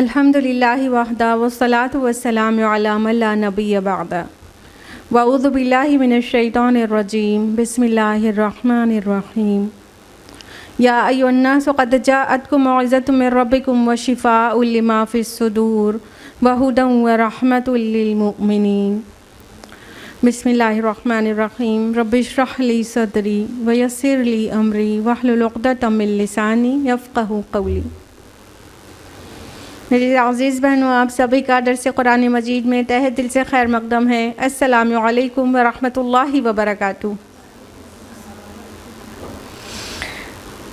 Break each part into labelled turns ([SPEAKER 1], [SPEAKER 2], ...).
[SPEAKER 1] अल्हम्दुलिल्लाह वहदा वस्सलातु वस्सलामु अला मन ला नबिय्य बअदा वअऊज़ु बिल्लाहि मिनश शैतानिर रजीम बिस्मिल्लाहिर रहमानिर रहीम या अय्युहन्नासु क़द जाअतकुम मौइज़तुम मिर रब्बिकुम व शिफ़ाउल लिमा फ़िस सुदूर व हुदन व रहमतुल लिल मुमिनीन बिस्मिल्लाहिर्रहमानिर्रहीम रब्बिश्रह ली सदरी व यस्सिर ली अमरी वहलुल उक़दतम मिन लिसानी यफ़क़हू क़ौली। मेरे अज़ीज़ बहनों, आप सभी का दर्स कुरान मजीद में तहे दिल से खैर मक़दम है। अस्सलामु अलैकुम व रहमतुल्लाहि व बरकातुहू।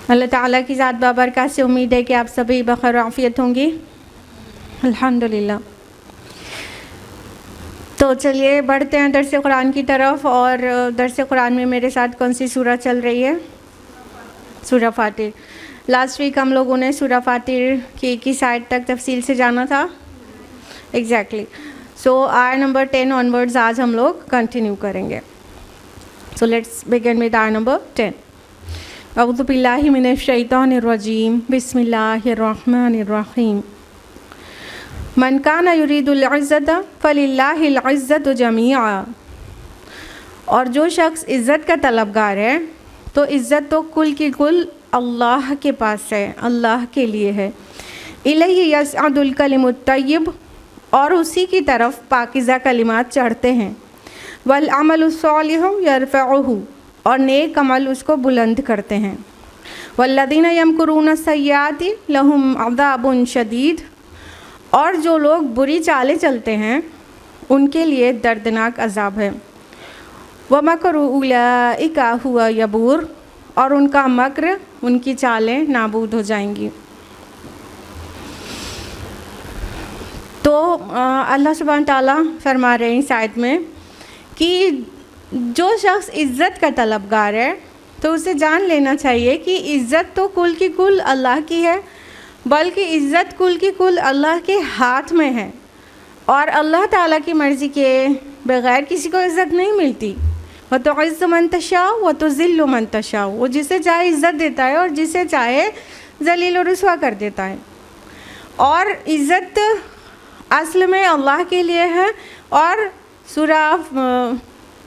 [SPEAKER 1] अल्लाह ताला की ज़ात बाबरकत से उम्मीद है कि आप सभी बख़ैर आफ़ियत होंगी। अल्हम्दुलिल्लाह। तो चलिए बढ़ते हैं दर्स कुरान की तरफ। और दर्स कुरान में मेरे साथ कौन सी सूरा चल रही है? सूरा फातिर। लास्ट वीक हम लोगों ने सूरा फातिर की 21 आयत तक तफसील से जाना था। एग्जैक्टली। सो आयत नंबर 10 ऑनवर्ड्स आज हम लोग कंटिन्यू करेंगे। सो लेट्स बिगिन विद आयत नंबर 10। अऊज़ु बिल्लाहि मिनश शैतानिर रजीम बिस्मिल्लाहिर रहमानिर रहीम मन काना युरीदुल इज़्ज़त फ़लिल्लाहिल इज़्ज़तु जमीआ। और जो शख्स इज़्ज़त का तलबगार है तो इज़्ज़त तो कुल की कुल अल्लाह के पास है, अल्लाह के लिए है। इलैहि यसअदुल कलिमुत तय्यिब, और उसी की तरफ पाकीज़ा कलिमात चढ़ते हैं। वल अमलुस सालिहु यरफ़उहु, और नेक अमल उसको बुलंद करते हैं। वल्लज़ीना यमकुरून सय्याति लहुम अज़ाबुन शदीद, और जो लोग बुरी चालें चलते हैं उनके लिए दर्दनाक अज़ाब है। व मकरु उलाइका हुवा यबूर, और उनका मक्र, उनकी चालें नाबूद हो जाएंगी। तो अल्लाह सुब्हान ताला फरमा रहे हैं इस आयत में कि जो शख्स इज़्ज़त का तलबगार है तो उसे जान लेना चाहिए कि इज़्ज़त तो कुल की कुल अल्लाह की है, बल्कि इज़्ज़त कुल की कुल अल्लाह के हाथ में है। और अल्लाह ताला की मर्ज़ी के बग़ैर किसी को इज़्ज़त नहीं मिलती। व तुइज़्ज़ु मन तशाअ व तुज़िल्लु मन तशाअ, वो जिसे चाहे इज़्ज़त देता है और जिसे चाहे ज़लील और रुस्वा कर देता है। और इज़्ज़त असल में अल्लाह के लिए है। और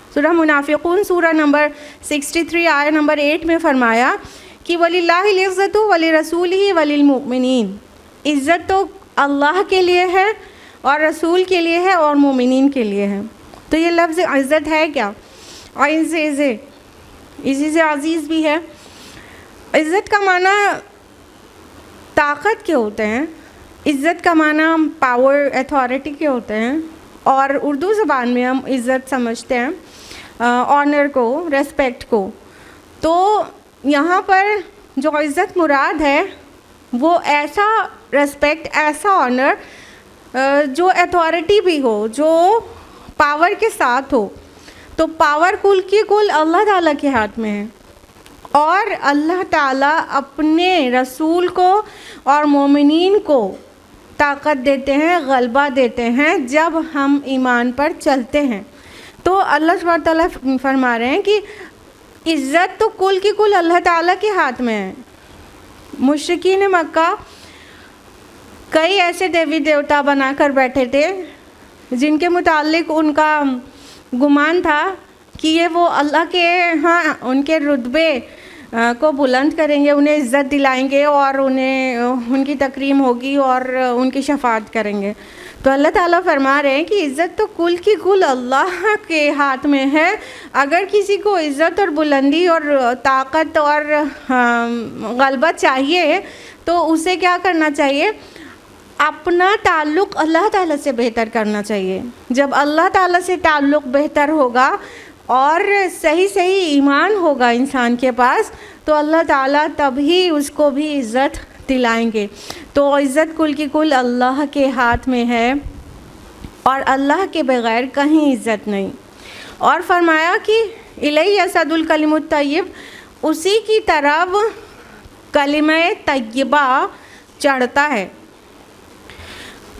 [SPEAKER 1] सूरह मुनाफ़िक़ून सूरह नंबर 63 आयत नंबर 8 में फ़रमाया कि वलिल्लाहिल इज़्ज़तु वलिरसूलिही वलिल मुमिनीन। इज़्ज़त तो अल्लाह के लिए है और रसूल के लिए है और मोमिनीन के लिए है। तो ये लफ्ज़ इज़्ज़त है क्या? और इसी से अज़ीज़ भी है। इज़्ज़त का माना ताकत के होते हैं, इज़्ज़त का माना पावर, अथॉरिटी के होते हैं। और उर्दू ज़बान में हम इज़्ज़त समझते हैं ऑनर को, रेस्पेक्ट को। तो यहाँ पर जो इज़्ज़त मुराद है वो ऐसा रेस्पेक्ट, ऐसा ऑनर जो अथॉरिटी भी हो, जो पावर के साथ हो। तो पावर कुल की कुल अल्लाह ताला के हाथ में है। और अल्लाह ताला अपने रसूल को और मोमिनीन को ताकत देते हैं, गलबा देते हैं जब हम ईमान पर चलते हैं। तो अल्लाह सुब्हान ताला फरमा रहे हैं कि इज़्ज़त तो कुल की कुल अल्लाह ताला के हाथ में है। मुशरिकीन मक्का कई ऐसे देवी देवता बनाकर बैठे थे जिनके मुताल्लिक उनका गुमान था कि ये वो अल्लाह के यहाँ उनके रुतबे को बुलंद करेंगे, उन्हें इज़्ज़त दिलाएंगे और उन्हें उनकी तकरीम होगी और उनकी शफाअत करेंगे। तो अल्लाह ताला फरमा रहे हैं कि इज़्ज़त तो कुल की कुल अल्लाह के हाथ में है। अगर किसी को इज़्ज़त और बुलंदी और ताकत और गलबा चाहिए तो उसे क्या करना चाहिए? अपना ताल्लुक़ अल्लाह ताला से बेहतर करना चाहिए। जब अल्लाह ताला से ताल्लुक़ बेहतर होगा और सही सही ईमान होगा इंसान के पास, तो अल्लाह ताला तभी उसको भी इज़्ज़त दिलाएंगे। तो इज़्ज़त कुल की कुल अल्लाह के हाथ में है और अल्लाह के बग़ैर कहीं इज़्ज़त नहीं। और फरमाया कि इलैहि यसअदुल कलिमुत तय्यब, उसी की तरफ कलिमा तय्यबा चढ़ता है।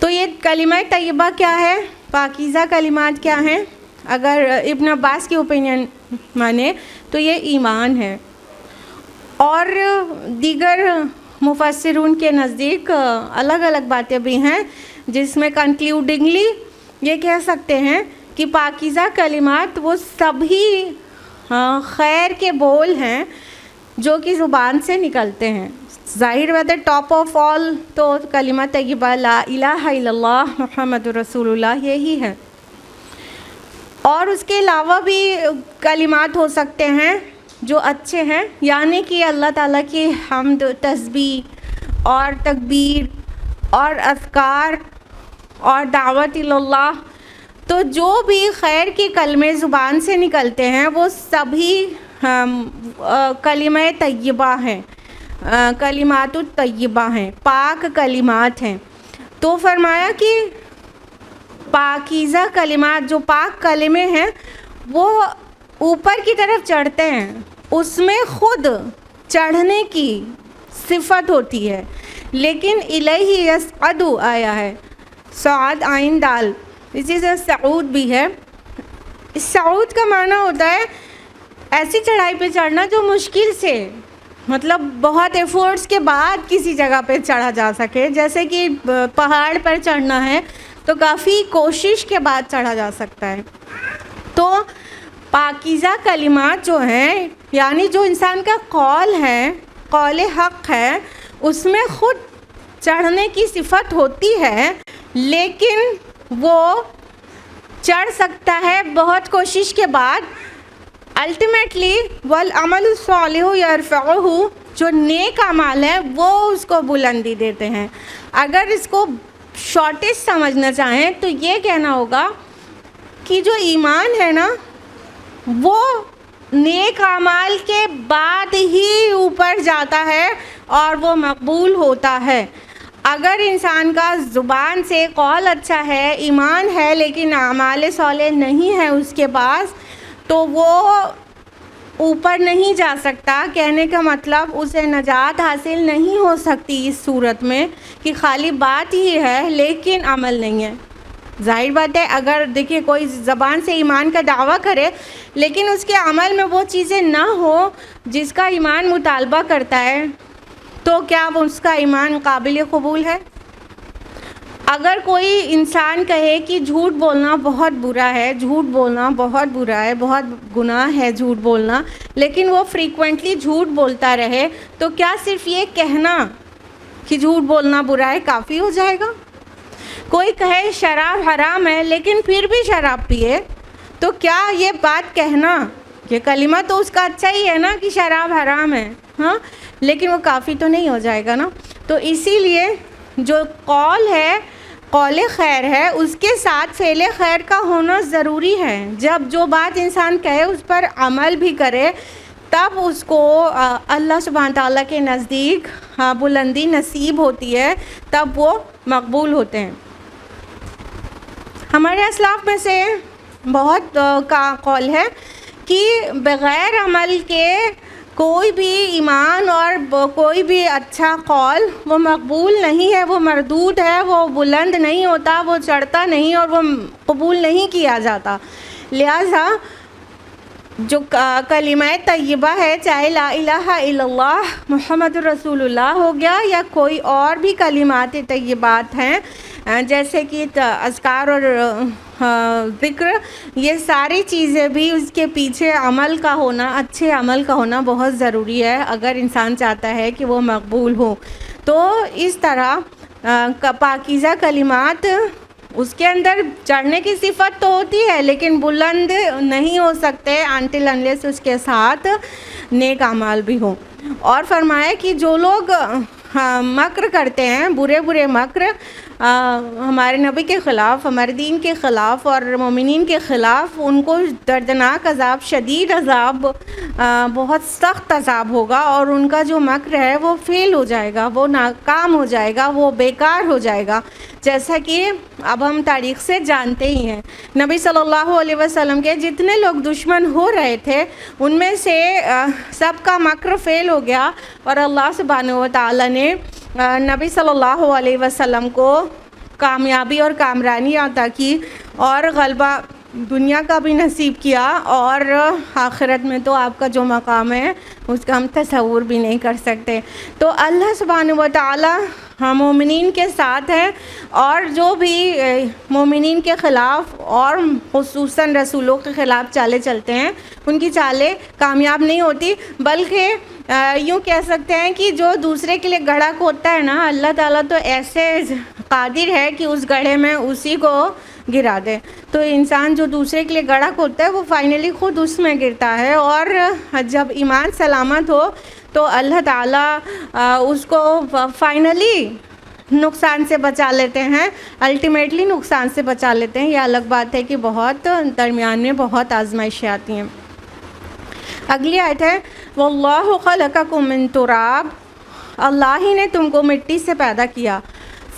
[SPEAKER 1] तो ये कलिमा तय्यबा क्या है, पाकीज़ा कलिमात क्या हैं? अगर इब्न अब्बास की ओपिनियन माने तो ये ईमान है। और दीगर मुफस्सिरून के नज़दीक अलग अलग बातें भी हैं, जिसमें कंक्लूडिंगली ये कह सकते हैं कि पाकीज़ा कलिमात वो सभी खैर के बोल हैं जो कि ज़ुबान से निकलते हैं। ज़ाहिर बात है टॉप ऑफ ऑल तो कलिमा तय्यबा ला इलाहा इल्लल्लाह मुहम्मदुर रसूलुल्लाह यही है। और उसके अलावा भी कलिमात हो सकते हैं जो अच्छे हैं, यानी कि अल्लाह ताला की हम्द, तस्बीह और तकबीर और अज़कार और दावत इल्लल्लाह, तो जो भी खैर के कलमे ज़ुबान से निकलते हैं वो सभी कलिमा तय्यबा हैं, कलिमातुत तय्यबा हैं, पाक कलिमात हैं। तो फरमाया कि पाकीज़ा कलिमात, जो पाक कलिमे हैं, वो ऊपर की तरफ चढ़ते हैं, उसमें ख़ुद चढ़ने की सिफत होती है। लेकिन इलैहि यसअदु आया है, सआद आइन दाल, इसी से सऊद भी है। सऊद का माना होता है ऐसी चढ़ाई पे चढ़ना जो मुश्किल से, मतलब बहुत एफर्ट्स के बाद किसी जगह पे चढ़ा जा सके। जैसे कि पहाड़ पर चढ़ना है तो काफ़ी कोशिश के बाद चढ़ा जा सकता है। तो पाकीज़ा कलिमात जो हैं, यानी जो इंसान का कौल है, कौल हक़ है, उसमें ख़ुद चढ़ने की सिफत होती है, लेकिन वो चढ़ सकता है बहुत कोशिश के बाद। अल्टीमेटली वल अमलु सालिहु यरफ़उहु, जो नेक अमाल है वो उसको बुलंदी देते हैं। अगर इसको शॉर्टेज समझना चाहें तो ये कहना होगा कि जो ईमान है ना, वो नेक अमाल के बाद ही ऊपर जाता है और वो मकबूल होता है। अगर इंसान का ज़ुबान से कौल अच्छा है, ईमान है, लेकिन अमाल सालेह नहीं है उसके पास, तो वो ऊपर नहीं जा सकता। कहने का मतलब उसे नजात हासिल नहीं हो सकती इस सूरत में कि खाली बात ही है लेकिन अमल नहीं है। जाहिर बात है, अगर देखिए कोई ज़बान से ईमान का दावा करे लेकिन उसके अमल में वो चीज़ें ना हो जिसका ईमान मुतालबा करता है, तो क्या वो उसका ईमान काबिल कबूल है? अगर कोई इंसान कहे कि झूठ बोलना बहुत बुरा है, झूठ बोलना बहुत बुरा है, बहुत गुनाह है झूठ बोलना, लेकिन वो फ्रीक्वेंटली झूठ बोलता रहे, तो क्या सिर्फ ये कहना कि झूठ बोलना बुरा है काफ़ी हो जाएगा? कोई कहे शराब हराम है लेकिन फिर भी शराब पिए, तो क्या ये बात कहना, ये कलिमा तो उसका अच्छा ही है ना कि शराब हराम है, हाँ, लेकिन वो काफ़ी तो नहीं हो जाएगा ना। तो इसीलिए जो कौल है, कौले खैर है, उसके साथ फ़ेले खैर का होना ज़रूरी है। जब जो बात इंसान कहे उस पर अमल भी करे, तब उसको अल्लाह सुब्हान ताला के नज़दीक बुलंदी नसीब होती है, तब वो मकबूल होते हैं। हमारे असलाफ में से बहुत का कौल है कि बग़ैर अमल के कोई भी ईमान और कोई भी अच्छा कौल वो मकबूल नहीं है, वो मरदूद है, वो बुलंद नहीं होता, वो चढ़ता नहीं और वो कबूल नहीं किया जाता। लिहाजा जो कलिमा तय्यबा है, चाहे ला इलाहा इल्लल्लाह मुहम्मदुर रसूलुल्लाह हो गया या कोई और भी कलिमात तय्यबात हैं, जैसे कि अज़कार और ज़िक्र, ये सारी चीज़ें भी उसके पीछे अमल का होना, अच्छे अमल का होना बहुत ज़रूरी है अगर इंसान चाहता है कि वो मकबूल हो। तो इस तरह पाकीज़ा कलिमात, उसके अंदर चढ़ने की सिफत तो होती है लेकिन बुलंद नहीं हो सकते अनटिल अनलेस उसके साथ नेक अमाल भी हो। और फरमाया कि जो लोग मक्र करते हैं, बुरे बुरे मक्र, हमारे नबी के ख़िलाफ़, हमारे दीन के ख़िलाफ़ और मोमिनीन के ख़िलाफ़ उनको दर्दनाक अज़ाब, शदीद अज़ाब, बहुत सख्त अज़ाब होगा और उनका जो मक्र है वो फ़ेल हो जाएगा, वो नाकाम हो जाएगा, वो बेकार हो जाएगा। जैसा कि अब हम तारीख़ से जानते ही हैं, नबी सल्लल्लाहु अलैहि वसल्लम के जितने लोग दुश्मन हो रहे थे उनमें से सबका मक्र फ़ेल हो गया और अल्लाह सुब्हानहू व तआला ने नबी सल्लल्लाहु अलैहि वसल्लम को कामयाबी और कामरानी अता की और गलबा दुनिया का भी नसीब किया और आखिरत में तो आपका जो मकाम है उसका हम तसव्वुर भी नहीं कर सकते। तो अल्लाह सुब्हानहू व तआला मोमिनीन के साथ है और जो भी मोमिनीन के ख़िलाफ़ और खुसूसन रसूलों के ख़िलाफ़ चालें चलते हैं उनकी चालें कामयाब नहीं होती, बल्कि यूँ कह सकते हैं कि जो दूसरे के लिए गढ़ा खोदता है ना, अल्लाह ताला तो ऐसे कादिर है कि उस गड्ढे में उसी को गिरा दे। तो इंसान जो दूसरे के लिए गढ़ा खोदता है वो फाइनली ख़ुद उसमें गिरता है और जब ईमान सलामत हो तो अल्लाह ताला उसको फाइनली नुकसान से बचा लेते हैं, अल्टीमेटली नुकसान से बचा लेते हैं। ये अलग बात है कि बहुत दरमियान में बहुत आजमाइशें आती हैं। अगली आयत है वल्लाहु खलक़कुम मिन तुराब, अल्लाह ही ने तुमको मिट्टी से पैदा किया,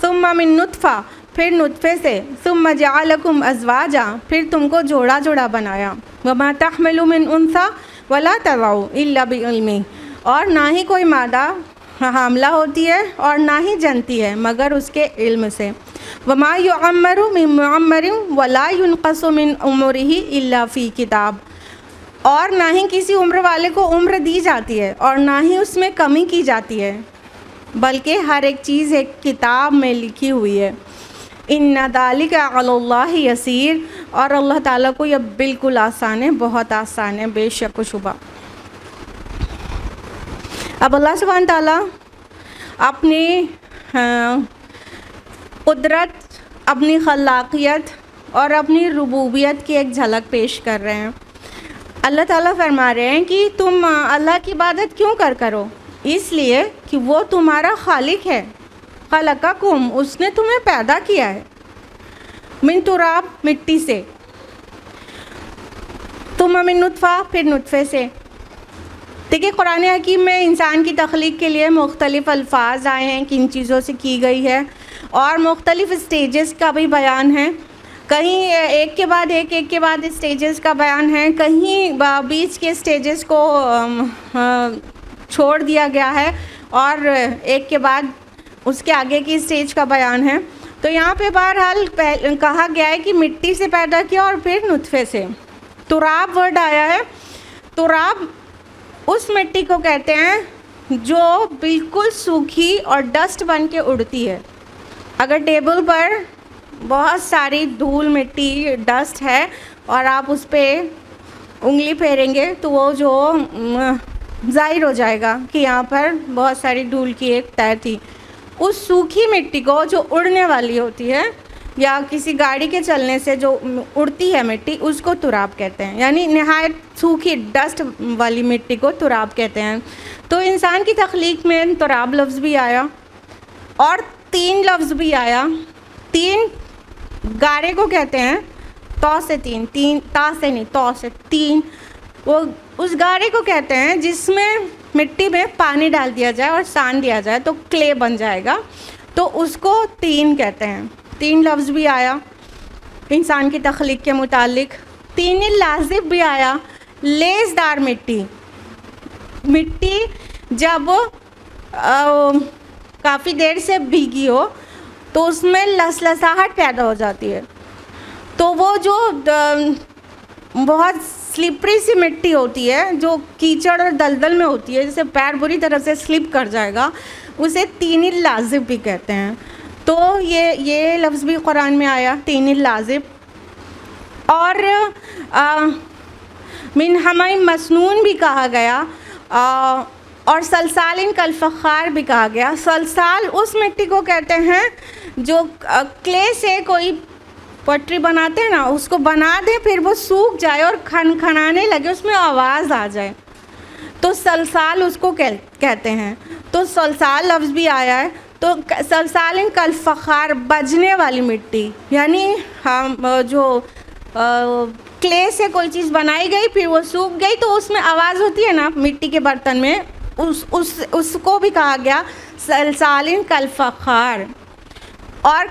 [SPEAKER 1] सुम्मा मिन नुत्फ़ा, फिर नुत्फ़े से, सुम्मा जअलकुम अज़वाजा, फिर तुमको जोड़ा जोड़ा बनाया, वमा तहमिलु मिन उन्सा वला तज़उ इल्ला बिइल्मी, और ना ही कोई मादा हामला होती है और ना ही जनती है मगर उसके इल्म से, वमा युअम्मरु मिन मुअम्मरिन वला युनक़सु मिन उम्रिही इल्ला फ़ी किताब, और ना ही किसी उम्र वाले को उम्र दी जाती है और ना ही उसमें कमी की जाती है, बल्कि हर एक चीज़ एक किताब में लिखी हुई है। इन्ना ज़ालिका अलल्लाहि यसीर, और अल्लाह ताला को यह बिल्कुल आसान है, बहुत आसान है, बेशक व शुबा। अब अल्लाह सुब्हान ताला अपनी कुदरत, अपनी खलाकियत और अपनी रुबूबियत की एक झलक पेश कर रहे हैं। अल्लाह ताला फरमा रहे हैं कि तुम अल्लाह की इबादत क्यों करो, इसलिए कि वो तुम्हारा खालिक है। खलक़कुम, उसने तुम्हें पैदा किया है, मिन तुराब, मिट्टी से, तुम मिन नुत्फ़ा, फिर नुत्फ़े से। देखिए कुरान हकीम में इंसान की तख्लीक के लिए मुख्तलिफ़ अल्फाज आए हैं, किन चीज़ों से की गई है और मुख्तलिफ़ स्टेजेस का भी बयान है। कहीं एक के बाद एक स्टेजेस का बयान है, कहीं बीच के स्टेजेस को छोड़ दिया गया है और एक के बाद उसके आगे की स्टेज का बयान है। तो यहाँ पे बहरहाल कहा गया है कि मिट्टी से पैदा किया और फिर नुत्फ़े से। तुराब वर्ड आया है, तुराब उस मिट्टी को कहते हैं जो बिल्कुल सूखी और डस्ट बन के उड़ती है। अगर टेबल पर बहुत सारी धूल, मिट्टी, डस्ट है और आप उस पर उंगली फेरेंगे तो वो जो ज़ाहिर हो जाएगा कि यहाँ पर बहुत सारी धूल की एक तह थी। उस सूखी मिट्टी को जो उड़ने वाली होती है या किसी गाड़ी के चलने से जो उड़ती है मिट्टी, उसको तुराब कहते हैं, यानी नहायत सूखी डस्ट वाली मिट्टी को तुराब कहते हैं। तो इंसान की तख्लीक में तुराब लफ्ज़ भी आया और तीन लफ्ज़ भी आया। तीन गारे को कहते हैं, तौ से तीन, ता से नहीं, तौ से तीन, वो उस गारे को कहते हैं जिसमें मिट्टी में पानी डाल दिया जाए और सान दिया जाए तो क्ले बन जाएगा, तो उसको तीन कहते हैं। तीन लफ्ज़ भी आया इंसान की तख्लीक के मुतालिक। तीन लाजिब भी आया, लेसदार मिट्टी, मिट्टी जब काफ़ी देर से भीगी हो तो उसमें लसलसाहट पैदा हो जाती है। तो वो जो बहुत स्लिपरी सी मिट्टी होती है जो कीचड़ और दलदल में होती है, जैसे पैर बुरी तरह से स्लिप कर जाएगा, उसे तीन लाजिब भी कहते हैं। तो ये लफ्ज़ भी कुरान में आया, तीन लाजिब। और मिन हमाई मसनून भी कहा गया और सलसालिन कल फ़खार भी कहा गया। सलसाल उस मिट्टी को कहते हैं जो क्ले से कोई पटरी बनाते हैं ना, उसको बना दें फिर वो सूख जाए और खनखनाने लगे, उसमें आवाज़ आ जाए, तो सलसाल उसको कहते हैं। तो सलसाल लफ्ज़ भी आया है। तो सलसालिन कल फ़खार, बजने वाली मिट्टी, यानी हम जो क्ले से कोई चीज़ बनाई गई फिर वो सूख गई तो उसमें आवाज़ होती है ना मिट्टी के बर्तन में, उसको भी कहा गया सलसालिन कल फ़खार। और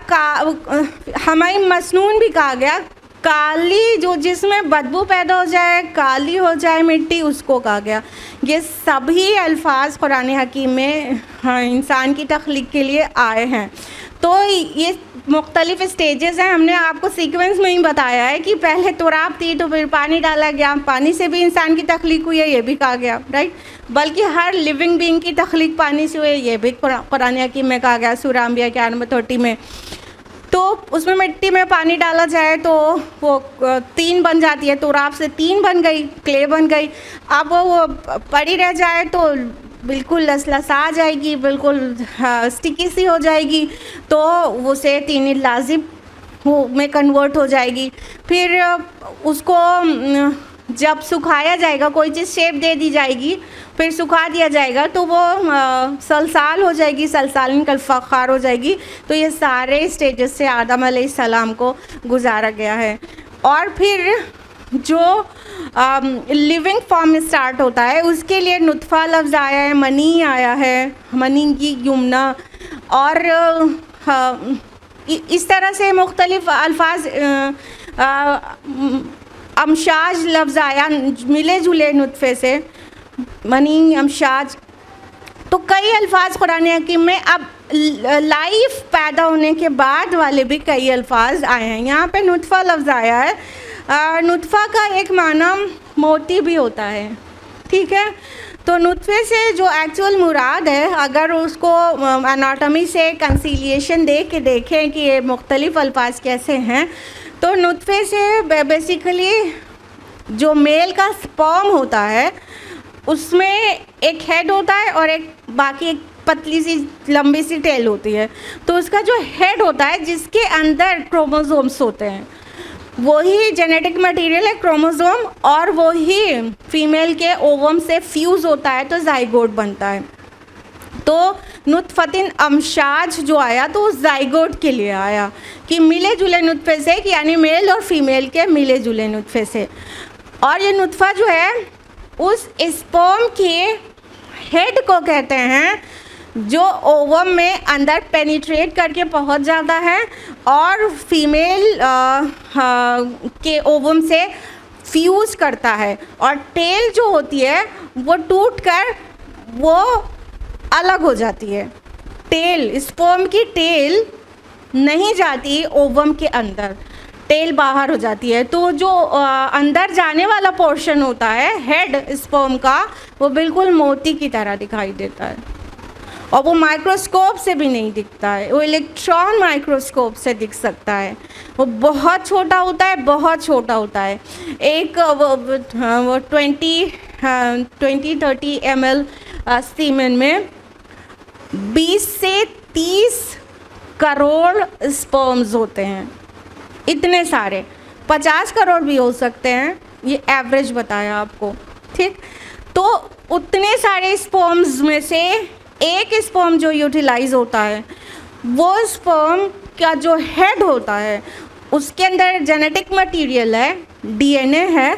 [SPEAKER 1] हमारी मसनून भी कहा गया, काली जो जिसमें बदबू पैदा हो जाए, काली हो जाए मिट्टी, उसको कहा गया। ये सभी अल्फाज कुरान हकीम में इंसान की तख्लीक के लिए आए हैं। तो ये मुख्तलिफ़ स्टेजेस हैं, हमने आपको सीक्वेंस में ही बताया है कि पहले तुराब थी तो फिर पानी डाला गया, पानी से भी इंसान की तख्लीक हुई है, ये भी कहा गया, राइट। बल्कि हर लिविंग बीइंग की तख्लीक पानी से हुई है, ये भी कुरान हकीम में कहा गया सूरह अंबिया के 30 में। तो उसमें मिट्टी में पानी डाला जाए तो वो 3 बन जाती है, तुराब से 3 बन गई, क्ले बन गई। अब वो पड़ी रह जाए तो बिल्कुल लसलसा जाएगी, बिल्कुल स्टिकी सी हो जाएगी, तो उसे तीन लाजिम में कन्वर्ट हो जाएगी। फिर उसको जब सुखाया जाएगा, कोई चीज़ शेप दे दी जाएगी, फिर सुखा दिया जाएगा तो वो सलसाल हो जाएगी, सलसालिन कल फ़खार हो जाएगी। तो ये सारे स्टेजेस से आदम अलैहिस्सलाम को गुजारा गया है। और फिर जो लिविंग फॉर्म में स्टार्ट होता है उसके लिए नुत्फ़ा लफ्ज़ आया है, मनी आया है, मनी की युमना, और इस तरह से मुख्तलिफ़ अल्फाज, अमशाज लफ्ज़ आया मिले जुले नुत्फ़े से, मनी अमशाज। तो कई अल्फाज कुरान हकीम में अब लाइफ पैदा होने के बाद वाले भी कई अल्फाज आए हैं। यहाँ पे नुत्फ़ा लफ्ज़ आया है, नुत्फ़ा का एक माना मोती भी होता है, ठीक है। तो नुत्फ़े से जो एक्चुअल मुराद है, अगर उसको एनाटॉमी से कंसीलिएशन दे के देखें कि ये मुख्तलिफ़ अल्फाज कैसे हैं, तो नुत्फ़े से बेसिकली जो मेल का स्पर्म होता है उसमें एक हेड होता है और एक बाकी एक पतली सी लंबी सी टेल होती है। तो उसका जो हेड होता है जिसके अंदर क्रोमोसोम्स होते हैं, वही जेनेटिक मटेरियल है क्रोमोसोम, और वही फीमेल के ओवम से फ्यूज़ होता है तो ज़ाइगोट बनता है। तो नुत्फ़तिन अमशाज जो आया तो उस ज़ाइगोट के लिए आया कि मिले जुले नुत्फ़े से, कि यानी मेल और फीमेल के मिले जुले नुत्फ़े से। और ये नुत्फ़ा जो है उस स्पर्म के हेड को कहते हैं जो ओवम में अंदर पेनिट्रेट करके पहुंच जाता है और फीमेल के ओवम से फ्यूज़ करता है, और टेल जो होती है वो टूटकर वो अलग हो जाती है। टेल, स्पर्म की टेल नहीं जाती ओवम के अंदर, टेल बाहर हो जाती है। तो जो अंदर जाने वाला पोर्शन होता है हेड स्पर्म का, वो बिल्कुल मोती की तरह दिखाई देता है, और वो माइक्रोस्कोप से भी नहीं दिखता है, वो इलेक्ट्रॉन माइक्रोस्कोप से दिख सकता है। वो बहुत छोटा होता है, बहुत छोटा होता है। एक वो 20-30 ml सीमेन में 20 से 30 करोड़ स्पर्म्स होते हैं, इतने सारे, 50 करोड़ भी हो सकते हैं, ये एवरेज बताया आपको, ठीक। तो उतने सारे स्पर्म्स में से एक स्पर्म जो यूटिलाइज होता है, वो स्पर्म का जो हेड होता है उसके अंदर जेनेटिक मटेरियल है, डीएनए है,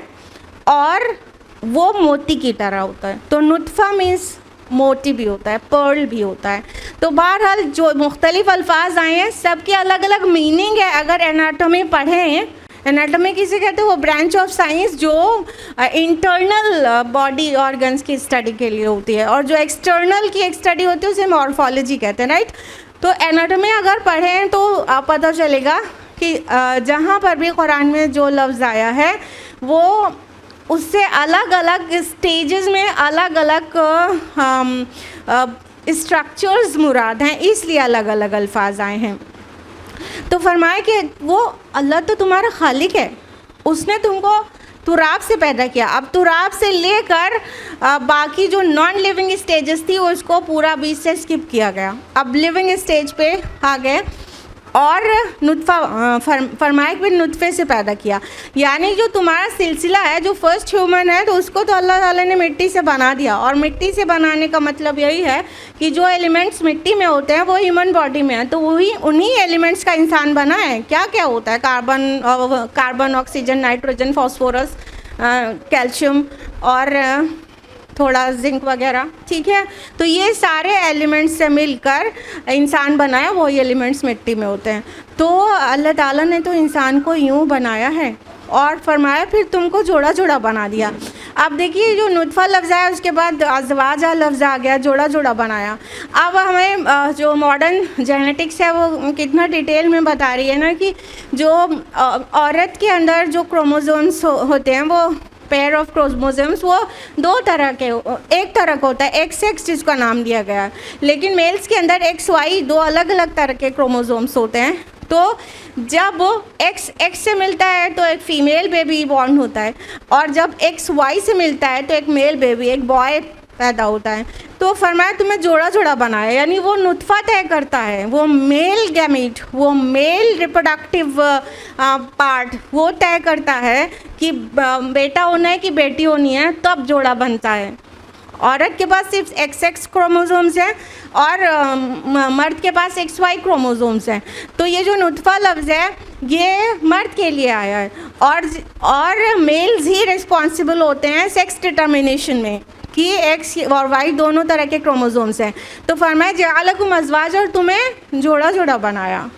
[SPEAKER 1] और वो मोती की तरह होता है। तो नुत्फ़ा मीन्स मोती भी होता है, पर्ल भी होता है। तो बहरहाल जो मुख्तलिफ़ अल्फाज आए हैं सबके अलग अलग मीनिंग है। अगर एनाटॉमी पढ़ें, एनाटॉमी किसे कहते हैं, वो ब्रांच ऑफ साइंस जो इंटरनल बॉडी ऑर्गन्स की स्टडी के लिए होती है, और जो एक्सटर्नल की एक स्टडी होती है उसे मॉर्फोलॉजी कहते हैं, राइट। तो एनाटॉमी अगर पढ़ें तो पता चलेगा कि जहाँ पर भी कुरान में जो लफ्ज़ आया है वो उससे अलग अलग स्टेजेस में अलग अलग स्ट्रक्चर्स मुराद हैं, इसलिए अलग अलग अल्फाज आए हैं। तो फरमाए कि वो अल्लाह तो तुम्हारा खालिक है, उसने तुमको तुराब से पैदा किया। अब तुराब से लेकर बाकी जो नॉन लिविंग स्टेजेस थी उसको पूरा बीच से स्किप किया गया। अब लिविंग स्टेज पे आ गए। और नुतफ़ा फरमाया कि नुतफ़े से पैदा किया, यानी जो तुम्हारा सिलसिला है, जो फर्स्ट ह्यूमन है, तो उसको तो अल्लाह ताला ने मिट्टी से बना दिया। और मिट्टी से बनाने का मतलब यही है कि जो एलिमेंट्स मिट्टी में होते हैं वो ह्यूमन बॉडी में है, तो वही उन्हीं एलिमेंट्स का इंसान बना है। क्या क्या होता है? Carbon, oxygen, nitrogen, phosphorus, calcium और थोड़ा जिंक वगैरह, ठीक है। तो ये सारे एलिमेंट्स से मिलकर इंसान बनाया, वही एलिमेंट्स मिट्टी में होते हैं। तो अल्लाह ताला ने तो इंसान को यूँ बनाया है और फरमाया फिर तुमको जोड़ा जोड़ा बना दिया। अब देखिए जो नुतफ़ा लफ्ज़ है उसके बाद अज़वाजा लफ्ज़ आ गया, जोड़ा जोड़ा बनाया। अब हमें जो मॉडर्न जेनेटिक्स है वो कितना डिटेल में बता रही है ना कि जो औरत के अंदर जो क्रोमोसोम्स होते हैं वो पेयर ऑफ क्रोमोसोम्स वो दो तरह के, एक तरह का होता है एक्स एक्स जिसका नाम दिया गया है, लेकिन मेल्स के अंदर एक्स वाई दो अलग अलग तरह के क्रोमोसोम्स होते हैं। तो जब एक्स एक्स से मिलता है तो एक फ़ीमेल बेबी बॉर्न होता है, और जब एक्स वाई से मिलता है तो एक मेल बेबी, एक बॉय पैदा होता है। तो फरमाया तुम्हें जोड़ा जोड़ा बनाया, यानी वो नुतफ़ा तय करता है, वो मेल गैमीट, वो मेल रिप्रोडक्टिव पार्ट वो तय करता है कि बेटा होना है कि बेटी होनी है, तब जोड़ा बनता है। औरत के पास सिर्फ XX क्रोमोसोम्स हैं और मर्द के पास XY क्रोमोसोम्स हैं। तो ये जो नुतफ़ा लफ्ज़ है ये मर्द के लिए आया है, और मेल्स ही रिस्पॉन्सिबल होते हैं सेक्स डिटर्मिनेशन में कि एक्स और वाई दोनों तरह के क्रोमोसोम्स हैं। तो फरमाया जअलकुम अज़वाज, और तुम्हें जोड़ा जोड़ा बनाया।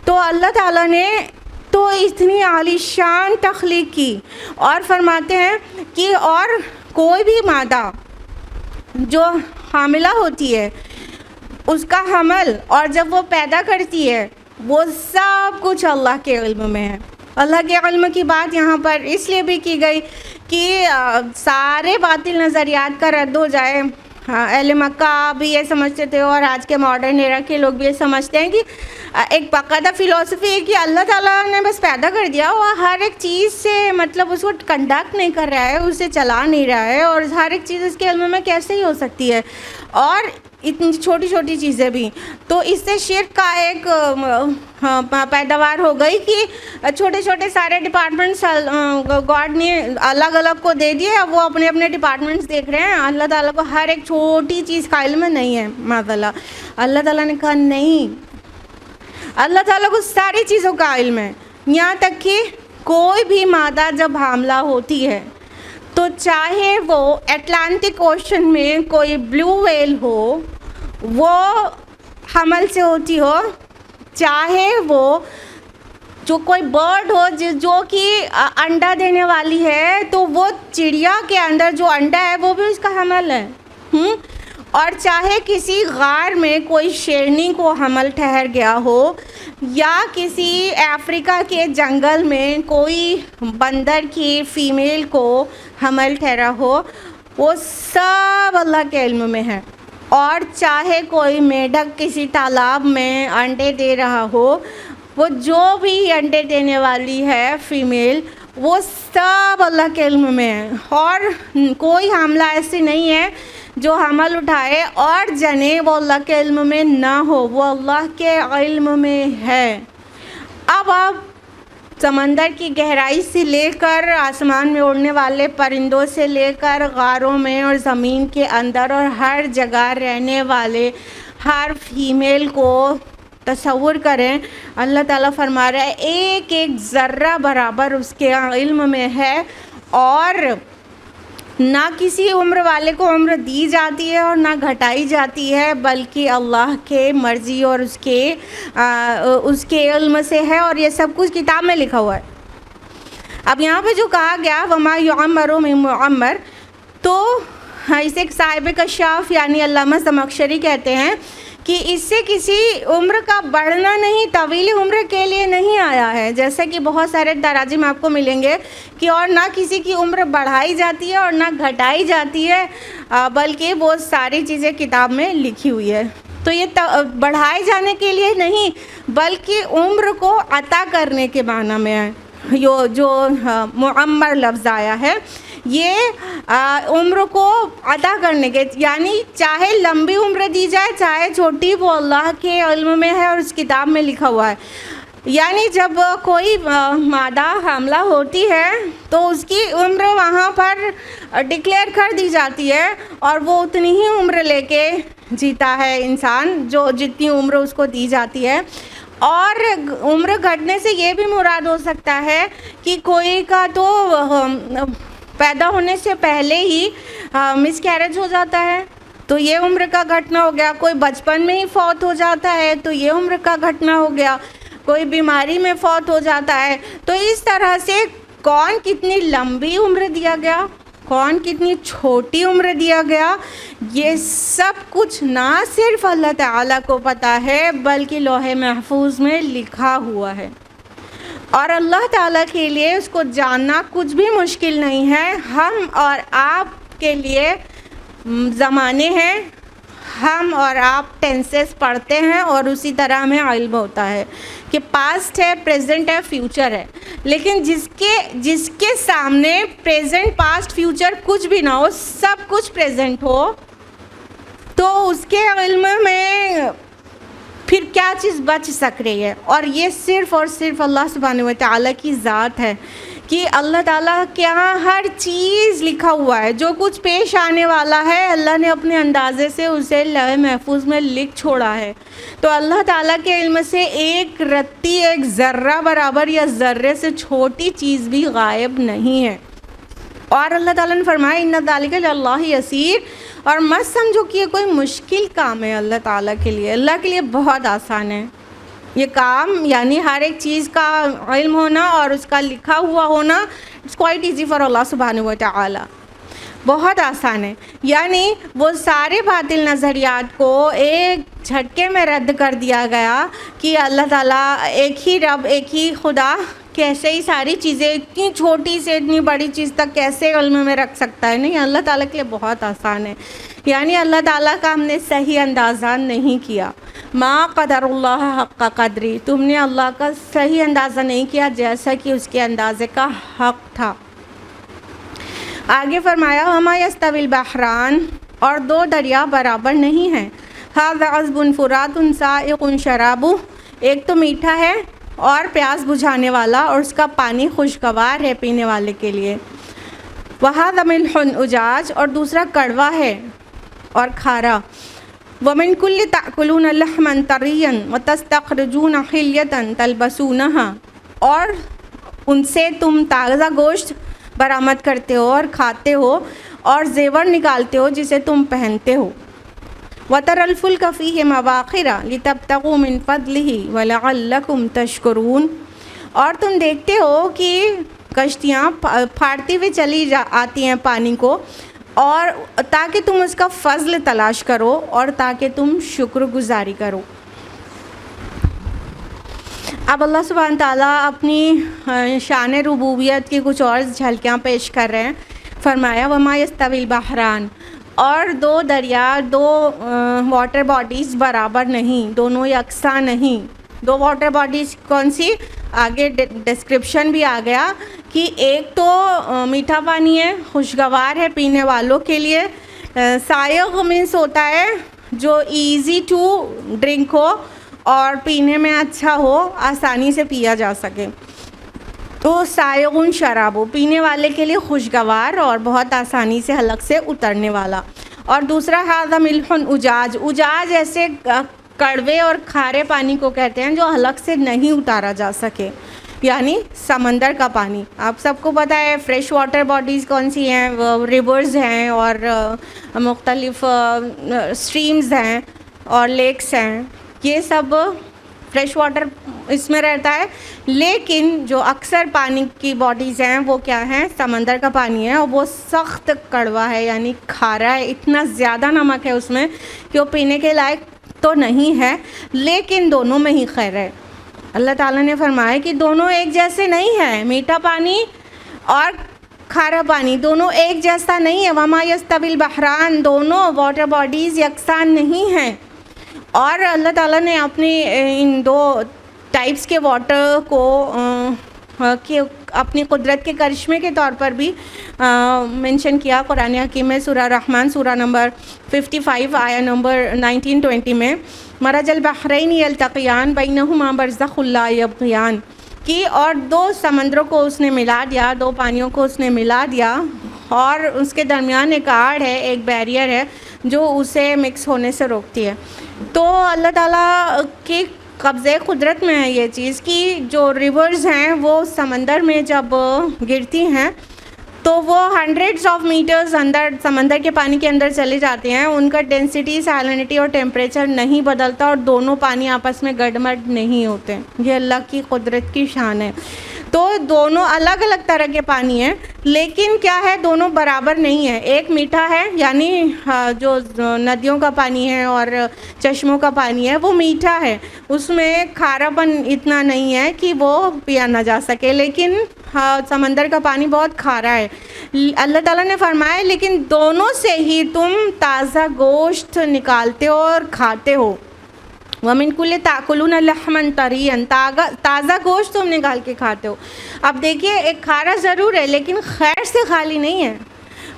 [SPEAKER 1] तो अल्लाह ताला ने तो इतनी आलीशान तख्लीक की, और फरमाते हैं कि और कोई भी मादा जो हामिला होती है उसका हमल और जब वो पैदा करती है वो सब कुछ अल्लाह के इल्म में है। अल्लाह के इल्म की बात यहाँ पर इसलिए भी की गई कि सारे बातिल नज़रियात का रद्द हो जाए। हाँ, अहले मक्का भी ये समझते थे और आज के मॉडर्न एरा के लोग भी ये समझते हैं कि एक बाकायदा फ़िलासफ़ी है कि अल्लाह ताला ने बस पैदा कर दिया, वो हर एक चीज़ से मतलब उसको कंडक्ट नहीं कर रहा है, उसे चला नहीं रहा है, और हर एक चीज़ उसके इल्म में कैसे ही हो सकती है, और इतनी छोटी छोटी चीज़ें भी। तो इससे शिर्क का एक पैदावार हो गई कि छोटे छोटे सारे डिपार्टमेंट्स गॉड ने अलग अलग को दे दिए, अब वो अपने अपने डिपार्टमेंट्स देख रहे हैं। अल्लाह ताला को हर एक छोटी चीज़ का इल्म नहीं है माज़अल्लाह। अल्लाह ताला ने कहा नहीं, अल्लाह ताला को सारी चीज़ों का इल्म है। यहाँ तक कि कोई भी मादा जब हामला होती है तो चाहे वो अटलांटिक ओशन में कोई ब्लू व्हेल हो वो हमल से होती हो, चाहे वो जो कोई बर्ड हो जो कि अंडा देने वाली है तो वो चिड़िया के अंदर जो अंडा है वो भी उसका हमल है। और चाहे किसी गार में कोई शेरनी को हमल ठहर गया हो, या किसी अफ्रीका के जंगल में कोई बंदर की फ़ीमेल को हमल ठहरा हो, वो सब अल्लाह के इल्म में है। और चाहे कोई मेढक किसी तालाब में अंडे दे रहा हो, वो जो भी अंडे देने वाली है फ़ीमेल, वो सब अल्लाह के इल्म में है। और कोई हमला ऐसी नहीं है जो हमल उठाए और जने वो अल्लाह के इल्म में ना हो, वो अल्लाह के इल्म में है। अब आप समंदर की गहराई से लेकर आसमान में उड़ने वाले परिंदों से लेकर गारों में और ज़मीन के अंदर और हर जगह रहने वाले हर फीमेल को तसव्वुर करें। अल्लाह ताला फरमा रहा है एक एक ज़र्रा बराबर उसके इल्म में है, और ना किसी उम्र वाले को उम्र दी जाती है और ना घटाई जाती है, बल्कि अल्लाह के मर्ज़ी और उसके इल्म से है, और ये सब कुछ किताब में लिखा हुआ है। अब यहाँ पे जो कहा गया वमा युअम्मरु मिन मुअम्मर, तो इसे साहिब कशाफ यानी अल्लामा ज़मख़शरी कहते हैं कि इससे किसी उम्र का बढ़ना नहीं, तवील उम्र के लिए नहीं आया है। जैसे कि बहुत सारे तराजिम आपको मिलेंगे कि और ना किसी की उम्र बढ़ाई जाती है और ना घटाई जाती है, बल्कि वो सारी चीज़ें किताब में लिखी हुई है। तो ये बढ़ाए जाने के लिए नहीं, बल्कि उम्र को अता करने के माना में है जो मुअम्मर लफ्ज़ आया है। ये उम्र को अता करने के, यानी चाहे लंबी उम्र दी जाए चाहे छोटी, वो अल्लाह के इल्म में है और उस किताब में लिखा हुआ है। यानी जब कोई मादा हमला होती है तो उसकी उम्र वहाँ पर डिक्लेयर कर दी जाती है और वो उतनी ही उम्र लेके जीता है इंसान जो जितनी उम्र उसको दी जाती है। और उम्र घटने से ये भी मुराद हो सकता है कि कोई का तो पैदा होने से पहले ही मिसकैरेज हो जाता है तो ये उम्र का घटना हो गया, कोई बचपन में ही फौत हो जाता है तो ये उम्र का घटना हो गया, कोई बीमारी में फौत हो जाता है। तो इस तरह से कौन कितनी लंबी उम्र दिया गया, कौन कितनी छोटी उम्र दिया गया, ये सब कुछ ना सिर्फ अल्लाह ताला को पता है बल्कि लौहे महफूज में लिखा हुआ है। और अल्लाह ताला के लिए उसको जानना कुछ भी मुश्किल नहीं है। हम और आप के लिए ज़माने हैं, हम और आप टेंसेस पढ़ते हैं और उसी तरह हमें इल्म होता है कि पास्ट है, प्रेजेंट है, फ्यूचर है। लेकिन जिसके सामने प्रेजेंट, पास्ट, फ्यूचर कुछ भी ना हो, सब कुछ प्रेजेंट हो, तो उसके इल्म में फिर क्या चीज़ बच सक रही है। और ये सिर्फ़ और सिर्फ अल्लाह सुब्हानहू व तआला की ज़ात है कि अल्लाह ताला के यहाँ हर चीज़ लिखा हुआ है। जो कुछ पेश आने वाला है अल्लाह ने अपने अंदाज़े से उसे लौह महफूज में लिख छोड़ा है। तो अल्लाह ताला के इल्म से एक रत्ती, एक ज़र्रा बराबर या ज़र्रे से छोटी चीज़ भी गायब नहीं है। और अल्लाह ताला ने फरमाया इन्ना ज़ालिका अलाल्लाहि यसीर, और मत समझो कि ये कोई मुश्किल काम है अल्लाह ताला के लिए। अल्लाह के लिए बहुत आसान है ये काम, यानी हर एक चीज़ का इल्म होना और उसका लिखा हुआ होना, इट्स क्वाइट ईजी फॉर अल्लाह सुब्हानहू व तआला, बहुत आसान है। यानी वो सारे बातिल नज़रियात को एक झटके में रद्द कर दिया गया कि अल्लाह ताला एक ही रब, एक ही खुदा कैसे ही सारी चीज़ें इतनी छोटी से इतनी बड़ी चीज़ तक कैसे इल्म में रख सकता है। नहीं, अल्लाह ताला के लिए बहुत आसान है। यानी अल्लाह ताला का हमने सही अंदाज़ा नहीं किया। मा क़दरुल्लाह हक़्क़ क़द्री, तुमने अल्लाह का सही अंदाज़ा नहीं किया जैसा कि उसके अंदाज़े का हक़ था। आगे फरमाया वमा यस्तविल बहरान, और दो दरिया बराबर नहीं हैं। हाज़ा अज़बुन फ़ुरातुन साइग़ुन शराबुह, एक तो मीठा है और प्यास बुझाने वाला और उसका पानी खुशगवार है पीने वाले के लिए। वहाज़ा मिल्हुन उजाज, और दूसरा कड़वा है और खारा। वमिन कुल्लि ताकुलून लहमन तरियन व तस्तखरजून हिल्यतन तलबसूनहा, और उनसे तुम ताज़ा गोश्त बरामद करते हो और खाते हो और जेवर निकालते हो जिसे तुम पहनते हो। वतरल फुल्क फ़ीहि मवाख़िरा लितब्तगू मिन फ़ज़लिही व लअल्लकुम तशकुरून, और तुम देखते हो कि कश्तियाँ फाड़ती हुई चली आती हैं पानी को, और ताकि तुम उसका फ़ज़ल तलाश करो और ताकि तुम शुक्रगुज़ारी करो। अब अल्लाह सुब्हान ताला अपनी शान रुबूबियत की कुछ और झलकियाँ पेश कर रहे हैं। फरमाया वमा यस्तविल बहरान, और दो दरिया, दो वाटर बॉडीज़ बराबर नहीं, दोनों यकसा नहीं। दो वाटर बॉडीज़ कौन सी, आगे डिस्क्रिप्शन भी आ गया कि एक तो मीठा पानी है, खुशगवार है पीने वालों के लिए। सायग़ मीन्स होता है जो इजी टू ड्रिंक हो और पीने में अच्छा हो, आसानी से पिया जा सके। तो सायग़ुन शराबो, पीने वाले के लिए खुशगवार और बहुत आसानी से हलक से उतरने वाला। और दूसरा हाज़ा मिल्हुन उजाज, उजाज ऐसे कड़वे और खारे पानी को कहते हैं जो हलक से नहीं उतारा जा सके, यानी समंदर का पानी। आप सबको पता है फ्रेश वाटर बॉडीज़ कौन सी हैं, रिवर्स हैं और मुख्तलिफ स्ट्रीम्स हैं और लेक्स हैं, ये सब फ्रेश वाटर इसमें रहता है। लेकिन जो अक्सर पानी की बॉडीज़ हैं वो क्या हैं, समंदर का पानी है, और वो सख्त कड़वा है, यानी खारा है, इतना ज़्यादा नमक है उसमें कि वो पीने के लायक तो नहीं है, लेकिन दोनों में ही खैर है। अल्लाह ताला ने फरमाया कि दोनों एक जैसे नहीं हैं, मीठा पानी और खारा पानी दोनों एक जैसा नहीं है। वमा यस्तविल बहरान, दोनों वाटर बॉडीज़ यकसान नहीं हैं। और अल्लाह ताला ने अपनी इन दो टाइप्स के वाटर को कि अपनी कुदरत के करिश्मे के तौर पर भी मेंशन किया कुरान हकीम में, सूरह रहमान सूरह नंबर 55 आया नंबर 19-20 में, मरजल बहरैन यल्तक़ियान बैनहुमा बरज़ख़ुन ला यब्ग़ियान, कि और दो समंदरों को उसने मिला दिया, दो पानियों को उसने मिला दिया, और उसके दरमियान एक आड़ है, एक बैरियर है जो उसे मिक्स होने से रोकती है। तो अल्लाह ताला के कब्ज़े कुदरत में है ये चीज़ कि जो रिवर्स हैं वो समंदर में जब गिरती हैं तो वो हंड्रेड्स ऑफ मीटर्स अंदर समंदर के पानी के अंदर चले जाते हैं, उनका डेंसिटी, सैलिनिटी और टेम्परेचर नहीं बदलता और दोनों पानी आपस में गड़मड़ नहीं होते। ये अल्लाह की कुदरत की शान है। तो दोनों अलग अलग तरह के पानी हैं, लेकिन क्या है, दोनों बराबर नहीं है। एक मीठा है, यानी जो नदियों का पानी है और चश्मों का पानी है वो मीठा है, उसमें खारापन इतना नहीं है कि वो पिया ना जा सके, लेकिन समंदर का पानी बहुत खारा है। अल्लाह ताला ने फरमाया लेकिन दोनों से ही तुम ताज़ा गोश्त निकालते हो और खाते हो। वमिन कुल्ले ताकुलून लहमन तरियन, ताज़ा गोश्त तुम निकाल के खाते हो। अब देखिए, एक खारा ज़रूर है लेकिन खैर से खाली नहीं है।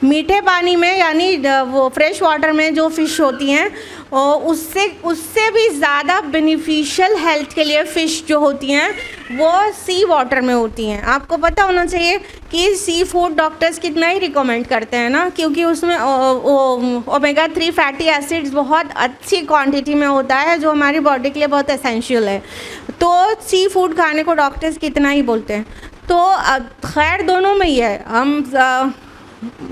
[SPEAKER 1] मीठे पानी में, यानी वो फ्रेश वाटर में जो फ़िश होती हैं, और उससे भी ज़्यादा बेनिफिशियल हेल्थ के लिए फ़िश जो होती हैं वो सी वाटर में होती हैं। आपको पता होना चाहिए कि सी फूड डॉक्टर्स कितना ही रिकमेंड करते हैं ना, क्योंकि उसमें ओमेगा 3 फैटी एसिड्स बहुत अच्छी क्वांटिटी में होता है जो हमारी बॉडी के लिए बहुत एसेंशियल है। तो सी फूड खाने को डॉक्टर्स कितना ही बोलते हैं। तो खैर दोनों में ही है, हम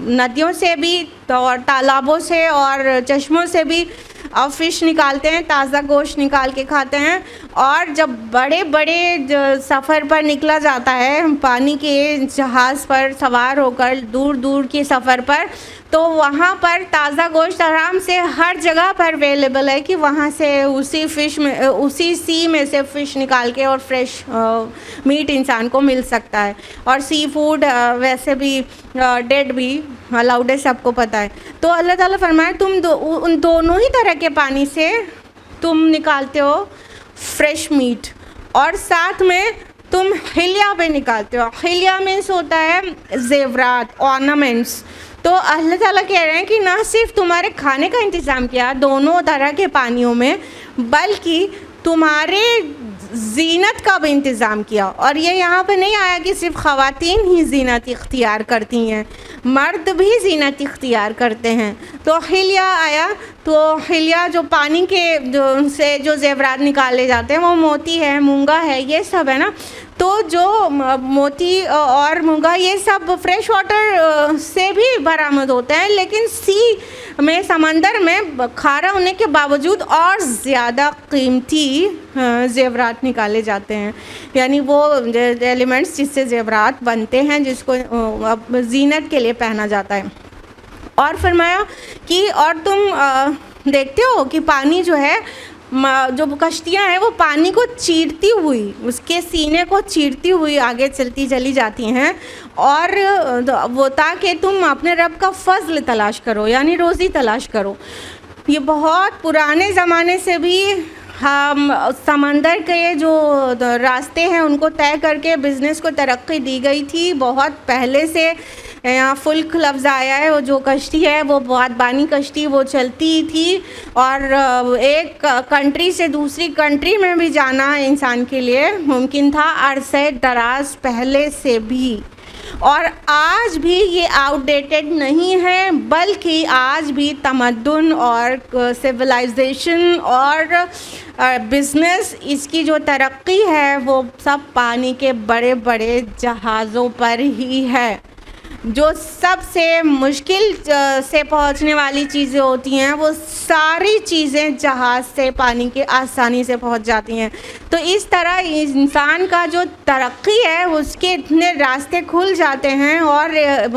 [SPEAKER 1] नदियों से भी और तालाबों से और चश्मों से भी फ़िश निकालते हैं, ताज़ा गोश्त निकाल के खाते हैं। और जब बड़े बड़े सफ़र पर निकला जाता है, पानी के जहाज़ पर सवार होकर दूर दूर के सफ़र पर, तो वहाँ पर ताज़ा गोश्त आराम से हर जगह पर अवेलेबल है कि वहाँ से उसी फ़िश में, उसी सी में से फ़िश निकाल के और फ्रेश मीट इंसान को मिल सकता है। और सी फूड वैसे भी डेड भी अलाउड है, सबको पता है। तो अल्लाह ताला फरमाए तुम उन दोनों ही तरह के पानी से तुम निकालते हो फ्रेश मीट, और साथ में तुम हिलिया भी निकालते हो। हिलिया मीन्स होता है जेवरात, ऑर्नामेंट्स। तो अल्लाह ताला कह रहे हैं कि ना सिर्फ तुम्हारे खाने का इंतज़ाम किया दोनों तरह के पानियों में, बल्कि तुम्हारे ज़ीनत का भी इंतज़ाम किया। और ये यहाँ पे नहीं आया कि सिर्फ ख़वातीन ही ज़ीनत इख्तियार करती हैं, मर्द भी ज़ीनत इख्तियार करते हैं। तो हिलिया आया, तो हिलिया जो पानी के जो ज़ेवरात निकाले जाते हैं वो मोती है, मूंगा है, ये सब है ना। तो जो मोती और मूंगा ये सब फ्रेश वाटर से भी बरामद होते हैं, लेकिन सी में, समंदर में खारा होने के बावजूद और ज़्यादा कीमती ज़ेवरात निकाले जाते हैं, यानी वो एलिमेंट्स जिससे ज़ेवरात बनते हैं, जिसको ज़ीनत के लिए पहना जाता है। और फरमाया कि और तुम देखते हो कि पानी जो है, जो कश्तियाँ हैं वो पानी को चीरती हुई, उसके सीने को चीरती हुई आगे चलती चली जाती हैं, और वो ताकि तुम अपने रब का फ़ज़ल तलाश करो, यानी रोज़ी तलाश करो। ये बहुत पुराने ज़माने से भी हम समंदर के जो रास्ते हैं उनको तय करके बिज़नेस को तरक्की दी गई थी। बहुत पहले से यहाँ फुल्क लफ्ज़ आया है, वो जो कश्ती है वो बादबानी कश्ती वो चलती थी, और एक कंट्री से दूसरी कंट्री में भी जाना इंसान के लिए मुमकिन था अरसे दराज पहले से भी। और आज भी ये आउटडेटेड नहीं है, बल्कि आज भी तमद्दुन और सिविलाइजेशन और बिज़नेस, इसकी जो तरक्की है वो सब पानी के बड़े बड़े जहाज़ों पर ही है। जो सबसे मुश्किल से पहुंचने वाली चीज़ें होती हैं वो सारी चीज़ें जहाज़ से पानी के आसानी से पहुंच जाती हैं। तो इस तरह इंसान का जो तरक्की है उसके इतने रास्ते खुल जाते हैं और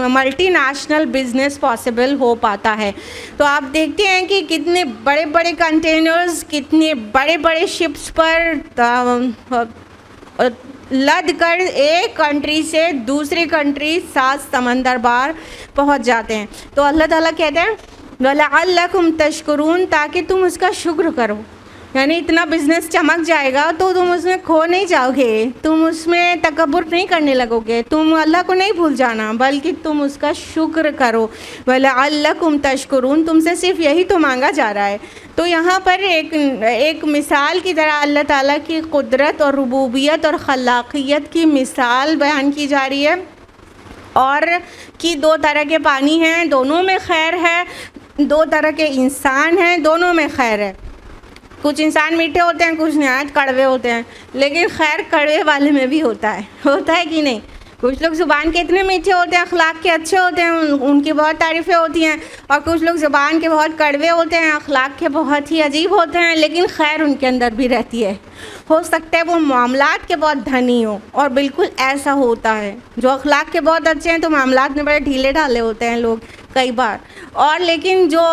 [SPEAKER 1] मल्टीनेशनल बिज़नेस पॉसिबल हो पाता है। तो आप देखते हैं कि कितने बड़े बड़े कंटेनर्स, कितने बड़े बड़े शिप्स पर लद कर एक कंट्री से दूसरी कंट्री 7 समंदर पार पहुंच जाते हैं। तो अल्लाह ताला कहते हैं वलअल्लकुम तशकुरून, ताकि तुम उसका शुक्र करो, यानी इतना बिजनेस चमक जाएगा तो तुम उसमें खो नहीं जाओगे, तुम उसमें तकब्बुर नहीं करने लगोगे, तुम अल्लाह को नहीं भूल जाना, बल्कि तुम उसका शुक्र करो। वलअल्लकुम तशकुरून, तुमसे सिर्फ यही तो मांगा जा रहा है। तो यहाँ पर एक मिसाल की तरह अल्लाह ताला की कुदरत और रुबूबियत और खलाकियत की मिसाल बयान की जा रही है, और कि दो तरह के पानी हैं, दोनों में खैर है, दो तरह के इंसान हैं, दोनों में खैर है। कुछ इंसान मीठे होते हैं, कुछ नहायत कड़वे होते हैं, लेकिन खैर कड़वे वाले में भी होता है कि नहीं। कुछ लोग ज़ुबान के इतने मीठे होते हैं, अखलाक के अच्छे होते हैं, उनकी बहुत तारीफ़ें होती हैं, और कुछ लोग ज़ुबान के बहुत कड़वे होते हैं, अखलाक के बहुत ही अजीब होते हैं, लेकिन खैर उनके अंदर भी रहती है। हो सकता है वो मामलात के बहुत धनी हो, और बिल्कुल ऐसा होता है। जो अखलाक के बहुत अच्छे हैं तो मामलात में बड़े ढीले ढाले होते हैं लोग कई बार, और लेकिन जो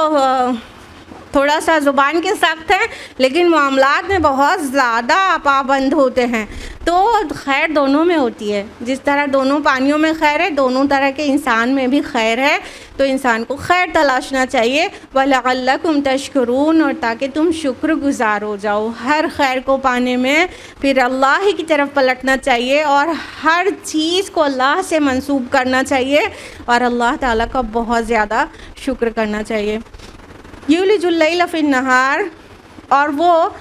[SPEAKER 1] थोड़ा सा ज़ुबान के सख्त हैं लेकिन मामलात में बहुत ज़्यादा पाबंद होते हैं। तो खैर दोनों में होती है, जिस तरह दोनों पानियों में खैर है, दोनों तरह के इंसान में भी खैर है। तो इंसान को खैर तलाशना चाहिए, वलअल्लकुम तशकुरून, और ताकि तुम शुक्रगुज़ार हो जाओ हर खैर को पाने में। फिर अल्लाह ही की तरफ पलटना चाहिए और हर चीज़ को अल्लाह से मंसूब करना चाहिए, और अल्लाह ताला का बहुत ज़्यादा शुक्र करना चाहिए। युलिजुल लैल फिन नहार, और वो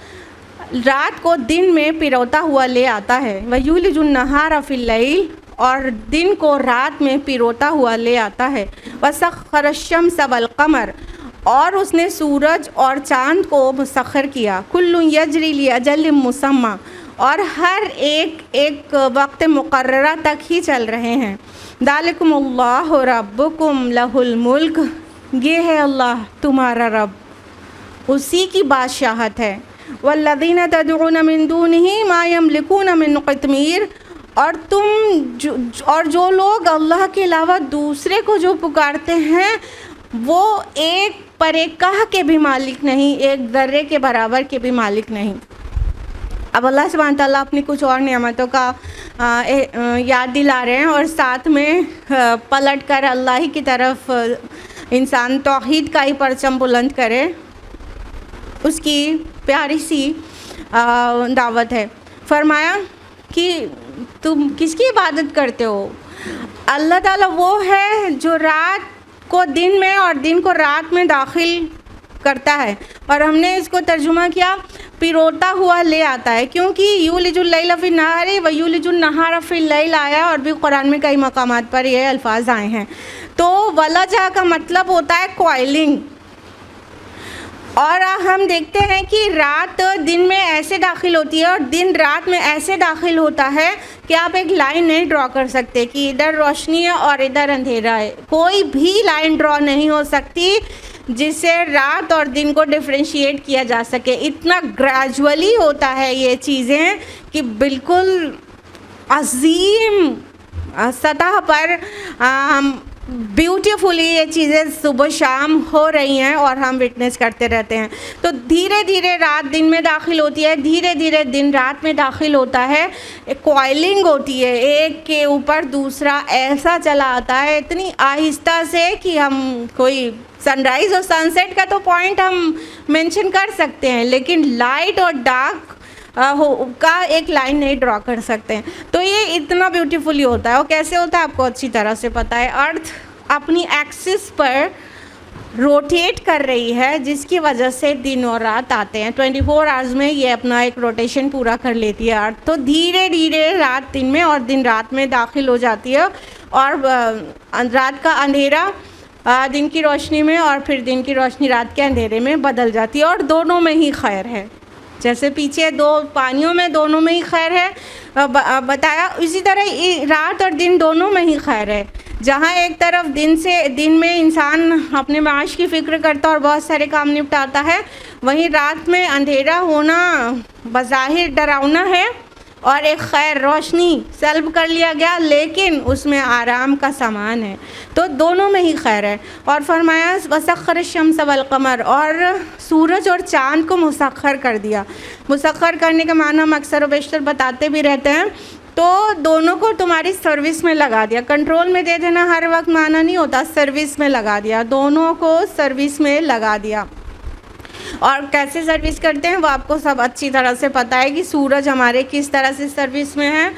[SPEAKER 1] रात को दिन में पिरोता हुआ ले आता है। व युलिजुन नहार फिल लैल, और दिन को रात में पिरोता हुआ ले आता है। व सख्खर शम्स वल कमर, और उसने सूरज और चाँद को मुसख्खर किया। कुल्लु यजरी लि अजल मुसम्मा, और हर एक वक्त मुकर्ररा तक ही चल रहे हैं। दालिकुमुल्लाहु रब्बुकुम लहुल मुल्क, ये है अल्लाह तुम्हारा रब, उसी की बादशाहत है। वल्लज़ीना तदऊन मिन दूनिही मा यमलिकून मिन क़ितमीर, और जो लोग अल्लाह के अलावा दूसरे को जो पुकारते हैं वो एक परेकाह के भी मालिक नहीं, एक ज़र्रे के बराबर के भी मालिक नहीं। अब अल्लाह सुब्हान तआला अपनी कुछ और नेमतों का याद दिला रहे हैं, और साथ में पलट कर अल्लाह ही की तरफ इंसान तौहीद का ही परचम बुलंद करे, उसकी प्यारी सी दावत है। फरमाया कि तुम किसकी इबादत करते हो? अल्लाह ताला वो है जो रात को दिन में और दिन को रात में दाखिल करता है, और हमने इसको तर्जुमा किया पिरोता हुआ ले आता है, क्योंकि युलिजुल लैल फिन नहार व युलिजुन नहार फिल लैल आया, और भी कुरान में कई मकामात पर ये अल्फाज आए हैं। तो वलजा का मतलब होता है कॉइलिंग, और हम देखते हैं कि रात दिन में ऐसे दाखिल होती है और दिन रात में ऐसे दाखिल होता है कि आप एक लाइन नहीं ड्रॉ कर सकते कि इधर रोशनी है और इधर अंधेरा है। कोई भी लाइन ड्रॉ नहीं हो सकती जिससे रात और दिन को डिफ्रेंशिएट किया जा सके। इतना ग्रेजुअली होता है ये चीज़ें कि बिल्कुल अजीम सतह पर ब्यूटीफुली ये चीज़ें सुबह शाम हो रही हैं और हम विटनेस करते रहते हैं। तो धीरे धीरे रात दिन में दाखिल होती है, धीरे धीरे दिन रात में दाखिल होता है, एक कॉइलिंग होती है, एक के ऊपर दूसरा ऐसा चला आता है इतनी आहिस्ता से कि हम कोई सनराइज़ और सनसेट का तो पॉइंट हम मेंशन कर सकते हैं, लेकिन लाइट और डार्क का एक लाइन नहीं ड्रॉ कर सकते हैं। तो ये इतना ब्यूटीफुली होता है। और कैसे होता है आपको अच्छी तरह से पता है। अर्थ अपनी एक्सिस पर रोटेट कर रही है, जिसकी वजह से दिन और रात आते हैं। 24 आवर्स में ये अपना एक रोटेशन पूरा कर लेती है अर्थ। तो धीरे धीरे रात दिन में और दिन रात में दाखिल हो जाती है, और रात का अंधेरा दिन की रोशनी में और फिर दिन की रोशनी रात के अंधेरे में बदल जाती है। और दोनों में ही खैर है, जैसे पीछे दो पानियों में दोनों में ही खैर है बताया, इसी तरह रात और दिन दोनों में ही खैर है। जहाँ एक तरफ दिन में इंसान अपने माश की फ़िक्र करता और बहुत सारे काम निपटाता है, वहीं रात में अंधेरा होना बज़ाहिर डरावना है और एक खैर रोशनी सल्ब कर लिया गया, लेकिन उसमें आराम का सामान है। तो दोनों में ही खैर है। और फरमाया वसख्खर शम्स वल कमर, और सूरज और चाँद को मुसख्खर कर दिया। मुसख्खर करने का माना हम अक्सर व बेशतर बताते भी रहते हैं। तो दोनों को तुम्हारी सर्विस में लगा दिया। कंट्रोल में दे देना हर वक्त माना नहीं होता, सर्विस में लगा दिया, दोनों को सर्विस में लगा दिया। और कैसे सर्विस करते हैं वो आपको सब अच्छी तरह से पता है कि सूरज हमारे किस तरह से सर्विस में है।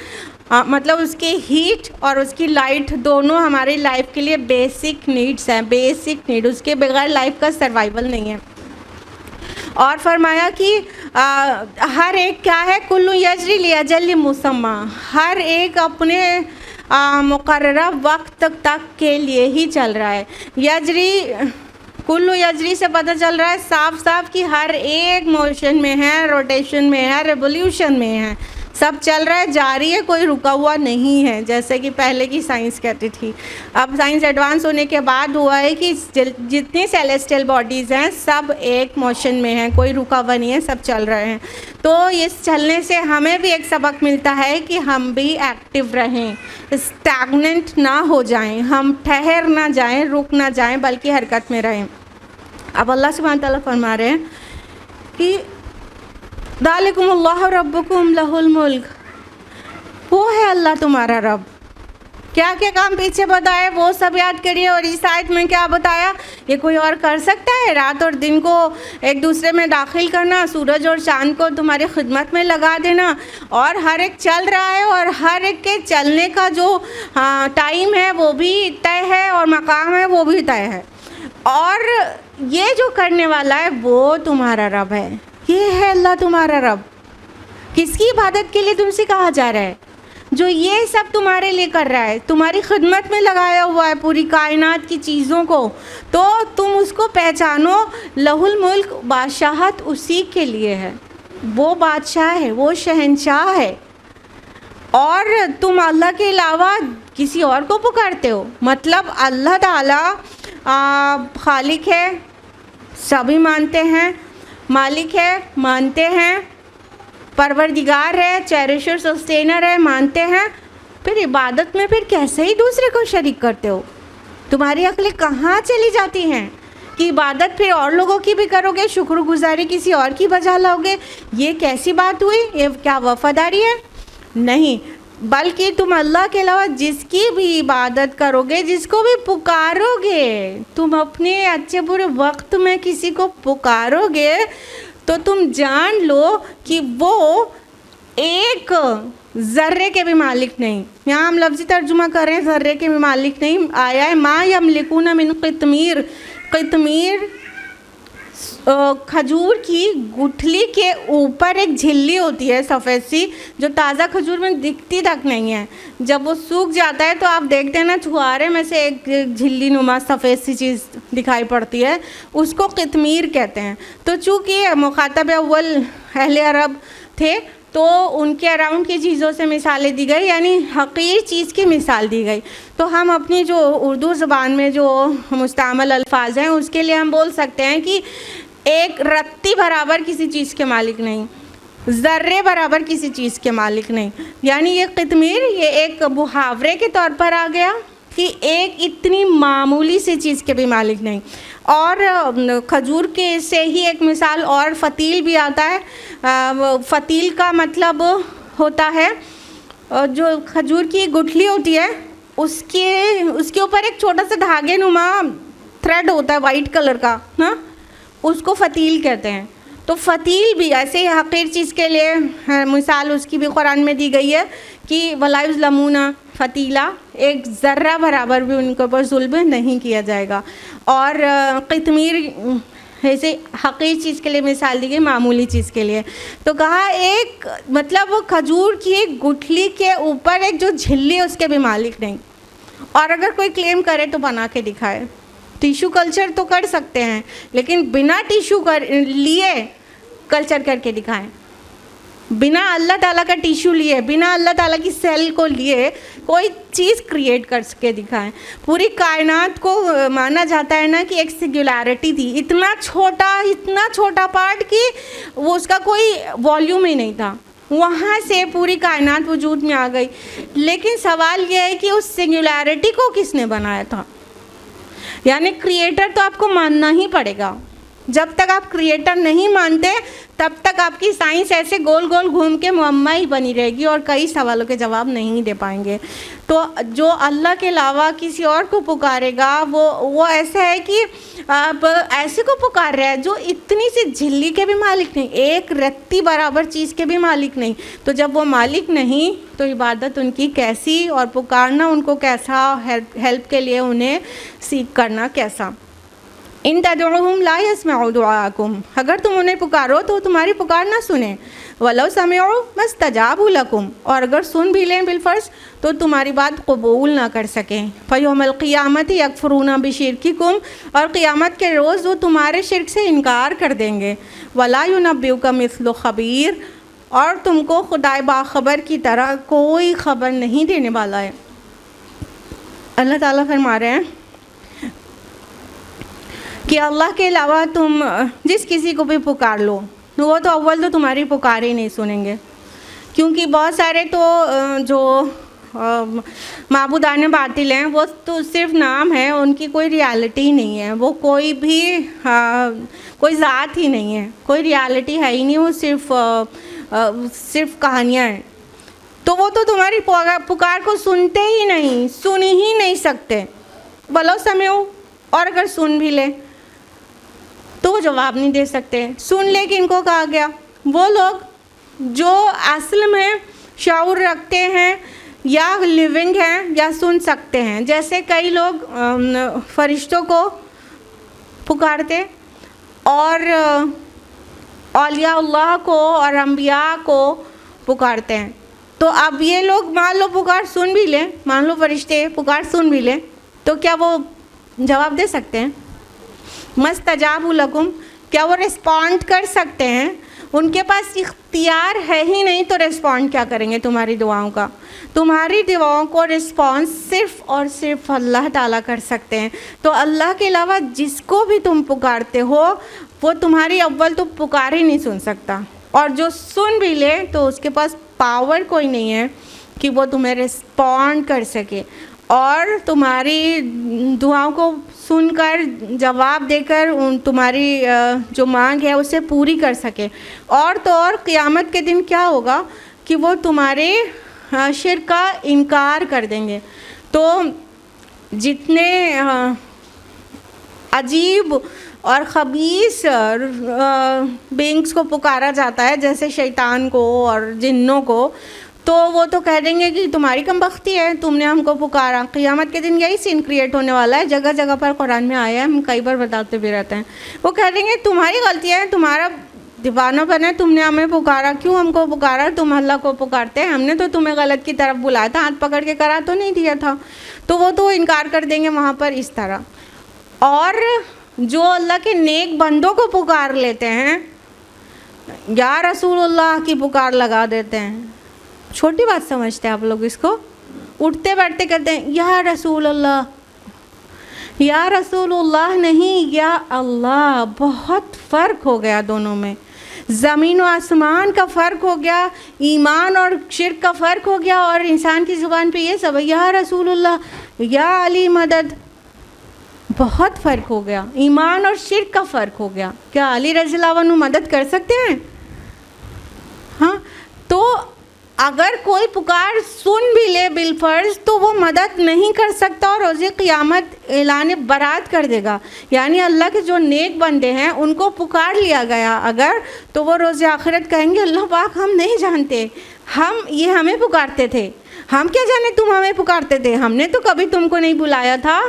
[SPEAKER 1] मतलब उसकी हीट और उसकी लाइट दोनों हमारी लाइफ के लिए बेसिक नीड्स हैं, बेसिक नीड, उसके बगैर लाइफ का सर्वाइवल नहीं है। और फरमाया कि हर एक क्या है, कुल्लु यजरी लिअजल मुसम्मा, हर एक अपने मुकर्ररा वक्त तक के लिए ही चल रहा है। यजरी, कुल्लु यजरी से पता चल रहा है साफ साफ कि हर एक मोशन में है, रोटेशन में है, रेवोल्यूशन में है, सब चल रहा है, जारी है, कोई रुका हुआ नहीं है, जैसे कि पहले की साइंस कहती थी। अब साइंस एडवांस होने के बाद हुआ है कि जितनी सेलेस्टियल बॉडीज़ हैं सब एक मोशन में हैं, कोई रुका हुआ नहीं है, सब चल रहे हैं। तो इस चलने से हमें भी एक सबक मिलता है कि हम भी एक्टिव रहें, स्टैग्नेंट ना हो जाएं, हम ठहर ना जाएं, रुक ना जाएं, बल्कि हरकत में रहें। अब अल्लाह सुब्हान तआला फरमा रहे हैं कि दालिकुमुल्लाहु रब्बुकुम लहुल मुल्क, वो है अल्लाह तुम्हारा रब। क्या क्या काम पीछे बताए वो सब याद करिए। और इस आयत में क्या बताया, ये कोई और कर सकता है? रात और दिन को एक दूसरे में दाखिल करना, सूरज और चांद को तुम्हारी खिदमत में लगा देना, और हर एक चल रहा है, और हर एक के चलने का जो टाइम है वो भी तय है, और मकाम है वो भी तय है, और ये जो करने वाला है वो तुम्हारा रब है। ये है अल्लाह तुम्हारा रब। किसकी इबादत के लिए तुमसे कहा जा रहा है? जो ये सब तुम्हारे लिए कर रहा है, तुम्हारी खिदमत में लगाया हुआ है पूरी कायनात की चीज़ों को, तो तुम उसको पहचानो। लहुल मुल्क, बादशाहत उसी के लिए है, वो बादशाह है, वो शहंशाह है, और तुम अल्लाह के अलावा किसी और को पुकारते हो। मतलब अल्लाह ताला खालिक है, सभी मानते हैं, मालिक है, मानते हैं, परवरदिगार है, चेरिशर, सस्टेनर है, मानते हैं, फिर इबादत में फिर कैसे ही दूसरे को शरीक करते हो? तुम्हारी अक्लें कहाँ चली जाती हैं कि इबादत फिर और लोगों की भी करोगे, शुक्रगुजारी किसी और की बजा लाओगे? ये कैसी बात हुई? ये क्या वफादारी है? नहीं, बल्कि तुम अल्लाह के अलावा जिसकी भी इबादत करोगे, जिसको भी पुकारोगे, तुम अपने अच्छे बुरे वक्त में किसी को पुकारोगे, तो तुम जान लो कि वो एक ज़र्रे के भी मालिक नहीं। यहाँ हम लफ्ज़ी तर्जुमा कर रहे हैं, ज़र्रे के भी मालिक नहीं। आया है मा यमलिकूना मिन क़ितमीर, क़ितमीर खजूर की गुठली के ऊपर एक झिल्ली होती है सफ़ेद सी, जो ताज़ा खजूर में दिखती तक नहीं है। जब वो सूख जाता है तो आप देखते हैं ना, छुहारे में से एक झिल्ली नुमा सफ़ेद सी चीज़ दिखाई पड़ती है, उसको क़ितमीर कहते हैं। तो चूँकि मुखातब अव्वल अहले अरब थे, तो उनके अराउंड की चीज़ों से मिसालें दी गई, यानी हक़ीर चीज़ की मिसाल दी गई। तो हम अपनी जो उर्दू ज़बान में जो मुस्तअमल अल्फाज हैं उसके लिए हम बोल सकते हैं कि एक रत्ती बराबर किसी चीज़ के मालिक नहीं, ज़र्रे बराबर किसी चीज़ के मालिक नहीं। यानी ये क़ितमीर, ये एक मुहावरे के तौर पर आ गया कि एक इतनी मामूली सी चीज़ के भी मालिक नहीं। और खजूर के से ही एक मिसाल और फ़तील भी आता है। फ़तील का मतलब होता है जो खजूर की गुठली होती है, उसके ऊपर एक छोटा सा धागे नुमा थ्रेड होता है वाइट कलर का ना, उसको फ़तील कहते हैं। तो फ़तील भी ऐसे ही हक़ीर चीज़ के लिए मिसाल उसकी भी कुरान में दी गई है कि वला युज़लमूना फ़तीला, एक ज़र्रा बराबर भी उनके ऊपर जुल्म नहीं किया जाएगा। और क़ितमीर ऐसे हक़ीर चीज़ के लिए मिसाल दी गई, मामूली चीज़ के लिए। तो कहा एक मतलब वो खजूर की एक गुठली के ऊपर एक जो झिल्ली है उसके भी मालिक नहीं। और अगर कोई क्लेम करे तो बना के दिखाए। टिशू कल्चर तो कर सकते हैं, लेकिन बिना टिशू लिए कल्चर करके दिखाएं, बिना अल्लाह ताला का टिशू लिए, बिना अल्लाह ताला की सेल को लिए कोई चीज़ क्रिएट कर सके दिखाएं। पूरी कायनात को माना जाता है ना कि एक सिंगुलैरिटी थी, इतना छोटा पार्ट कि वो उसका कोई वॉल्यूम ही नहीं था, वहाँ से पूरी कायनात वजूद में आ गई। लेकिन सवाल यह है कि उस सिंगुलैरिटी को किसने बनाया था? यानी क्रिएटर तो आपको मानना ही पड़ेगा। जब तक आप क्रिएटर नहीं मानते तब तक आपकी साइंस ऐसे गोल गोल घूम के मुअम्मा ही बनी रहेगी और कई सवालों के जवाब नहीं दे पाएंगे। तो जो अल्लाह के अलावा किसी और को पुकारेगा वो ऐसा है कि आप ऐसे को पुकार रहा है जो इतनी सी झिल्ली के भी मालिक नहीं, एक रत्ती बराबर चीज़ के भी मालिक नहीं। तो जब वो मालिक नहीं तो इबादत उनकी कैसी, और पुकारना उनको कैसा, हेल्प के लिए उन्हें सीख करना कैसा। इन तदउहुम ला यस्मउ दुआकुम, अगर तुम उन्हें पुकारो तो तुम्हारी पुकार ना सुने। वलौ समिउ मस्तजाबु लकुम, और अगर सुन भी लें बिलफर्ज तो तुम्हारी बात कबूल ना कर सकें। फयौमल क़ियामत यकफुरूना बिशिरकिकुम, और क़ियामत के रोज़ वो तुम्हारे शिरक से इनकार कर देंगे। वला युनब्बिउका मिस्लु ख़बीर, और तुमको खुदाए बाखबर की तरह कोई ख़बर नहीं देने वाला है। अल्लाह ताला फरमा रहे हैं कि अल्लाह के अलावा तुम जिस किसी को भी पुकार लो वो तो अव्वल तो तुम्हारी पुकार ही नहीं सुनेंगे, क्योंकि बहुत सारे तो जो माबूदान बातिल हैं वो तो सिर्फ नाम है, उनकी कोई रियलिटी ही नहीं है, वो कोई भी कोई ज़ात ही नहीं है, कोई रियलिटी है ही नहीं, वो सिर्फ कहानियाँ हैं। तो वो तो तुम्हारी पुकार को सुनते ही नहीं, सुन ही नहीं सकते। वलो समिउ, और अगर सुन भी ले तो वो जवाब नहीं दे सकते। सुन ले कि इनको कहा गया, वो लोग जो असल में शऊर रखते हैं या लिविंग हैं या सुन सकते हैं। जैसे कई लोग फरिश्तों को पुकारते और औलिया अल्लाह को और अम्बिया को पुकारते हैं। तो अब ये लोग मान लो पुकार सुन भी लें, मान लो फरिश्ते पुकार सुन भी लें, तो क्या वो जवाब दे सकते हैं? मस्तजाबु लकुम, क्या वो रिस्पॉन्ड कर सकते हैं? उनके पास इख्तियार है ही नहीं, तो रिस्पॉन्ड क्या करेंगे तुम्हारी दुआओं का? तुम्हारी दुआओं को रिस्पॉन्स सिर्फ़ और सिर्फ अल्लाह ताला कर सकते हैं। तो अल्लाह के अलावा जिसको भी तुम पुकारते हो वो तुम्हारी अव्वल तो पुकार ही नहीं सुन सकता, और जो सुन भी ले तो उसके पास पावर कोई नहीं है कि वो तुम्हें रिस्पॉन्ड कर सके और तुम्हारी दुआओं को सुनकर जवाब देकर तुम्हारी जो मांग है उसे पूरी कर सके। और तो और क़यामत के दिन क्या होगा कि वो तुम्हारे शिर्क का इनकार कर देंगे। तो जितने अजीब और ख़बीस बीइंग्स को पुकारा जाता है, जैसे शैतान को और जिन्नों को, तो वो तो कह देंगे कि तुम्हारी कमबख्ती है, तुमने हमको पुकारा। क़यामत के दिन यही सीन क्रिएट होने वाला है, जगह जगह पर कुरान में आया है, हम कई बार बताते भी रहते हैं। वो कह देंगे तुम्हारी गलती है, तुम्हारा दीवानापन है, तुमने हमें पुकारा, क्यों हमको पुकारा? तुम अल्लाह को पुकारते हैं, हमने तो तुम्हें गलत की तरफ बुलाया था, हाथ पकड़ के करा तो नहीं दिया था। तो वो तो इनकार कर देंगे वहाँ पर इस तरह। और जो अल्लाह के नेक बंदों को पुकार लेते हैं, या रसूलुल्लाह की पुकार लगा देते हैं, छोटी बात समझते हैं आप लोग इसको, उठते बैठते कहते हैं या रसूलुल्लाह, या रसूलुल्लाह नहीं या अल्लाह। बहुत फ़र्क हो गया दोनों में, ज़मीन और आसमान का फ़र्क हो गया, ईमान और शिर्क का फ़र्क हो गया, और इंसान की ज़ुबान पे ये सब या रसूलुल्लाह, या अली मदद, बहुत फ़र्क हो गया। ईमान और शिर्क का फ़र्क हो गया। क्या अली रज़ियल्लाहु अन्हु मदद कर सकते हैं? हाँ, तो अगर कोई पुकार सुन भी ले बिलफर्ज तो वो मदद नहीं कर सकता, और रोज़े क़यामत ऐलान बरात कर देगा। यानी अल्लाह के जो नेक बंदे हैं उनको पुकार लिया गया अगर, तो वो रोज़े आखिरत कहेंगे अल्लाह पाक हम नहीं जानते, ये हमें पुकारते थे, हम क्या जाने तुम हमें पुकारते थे, हमने तो कभी तुमको नहीं बुलाया था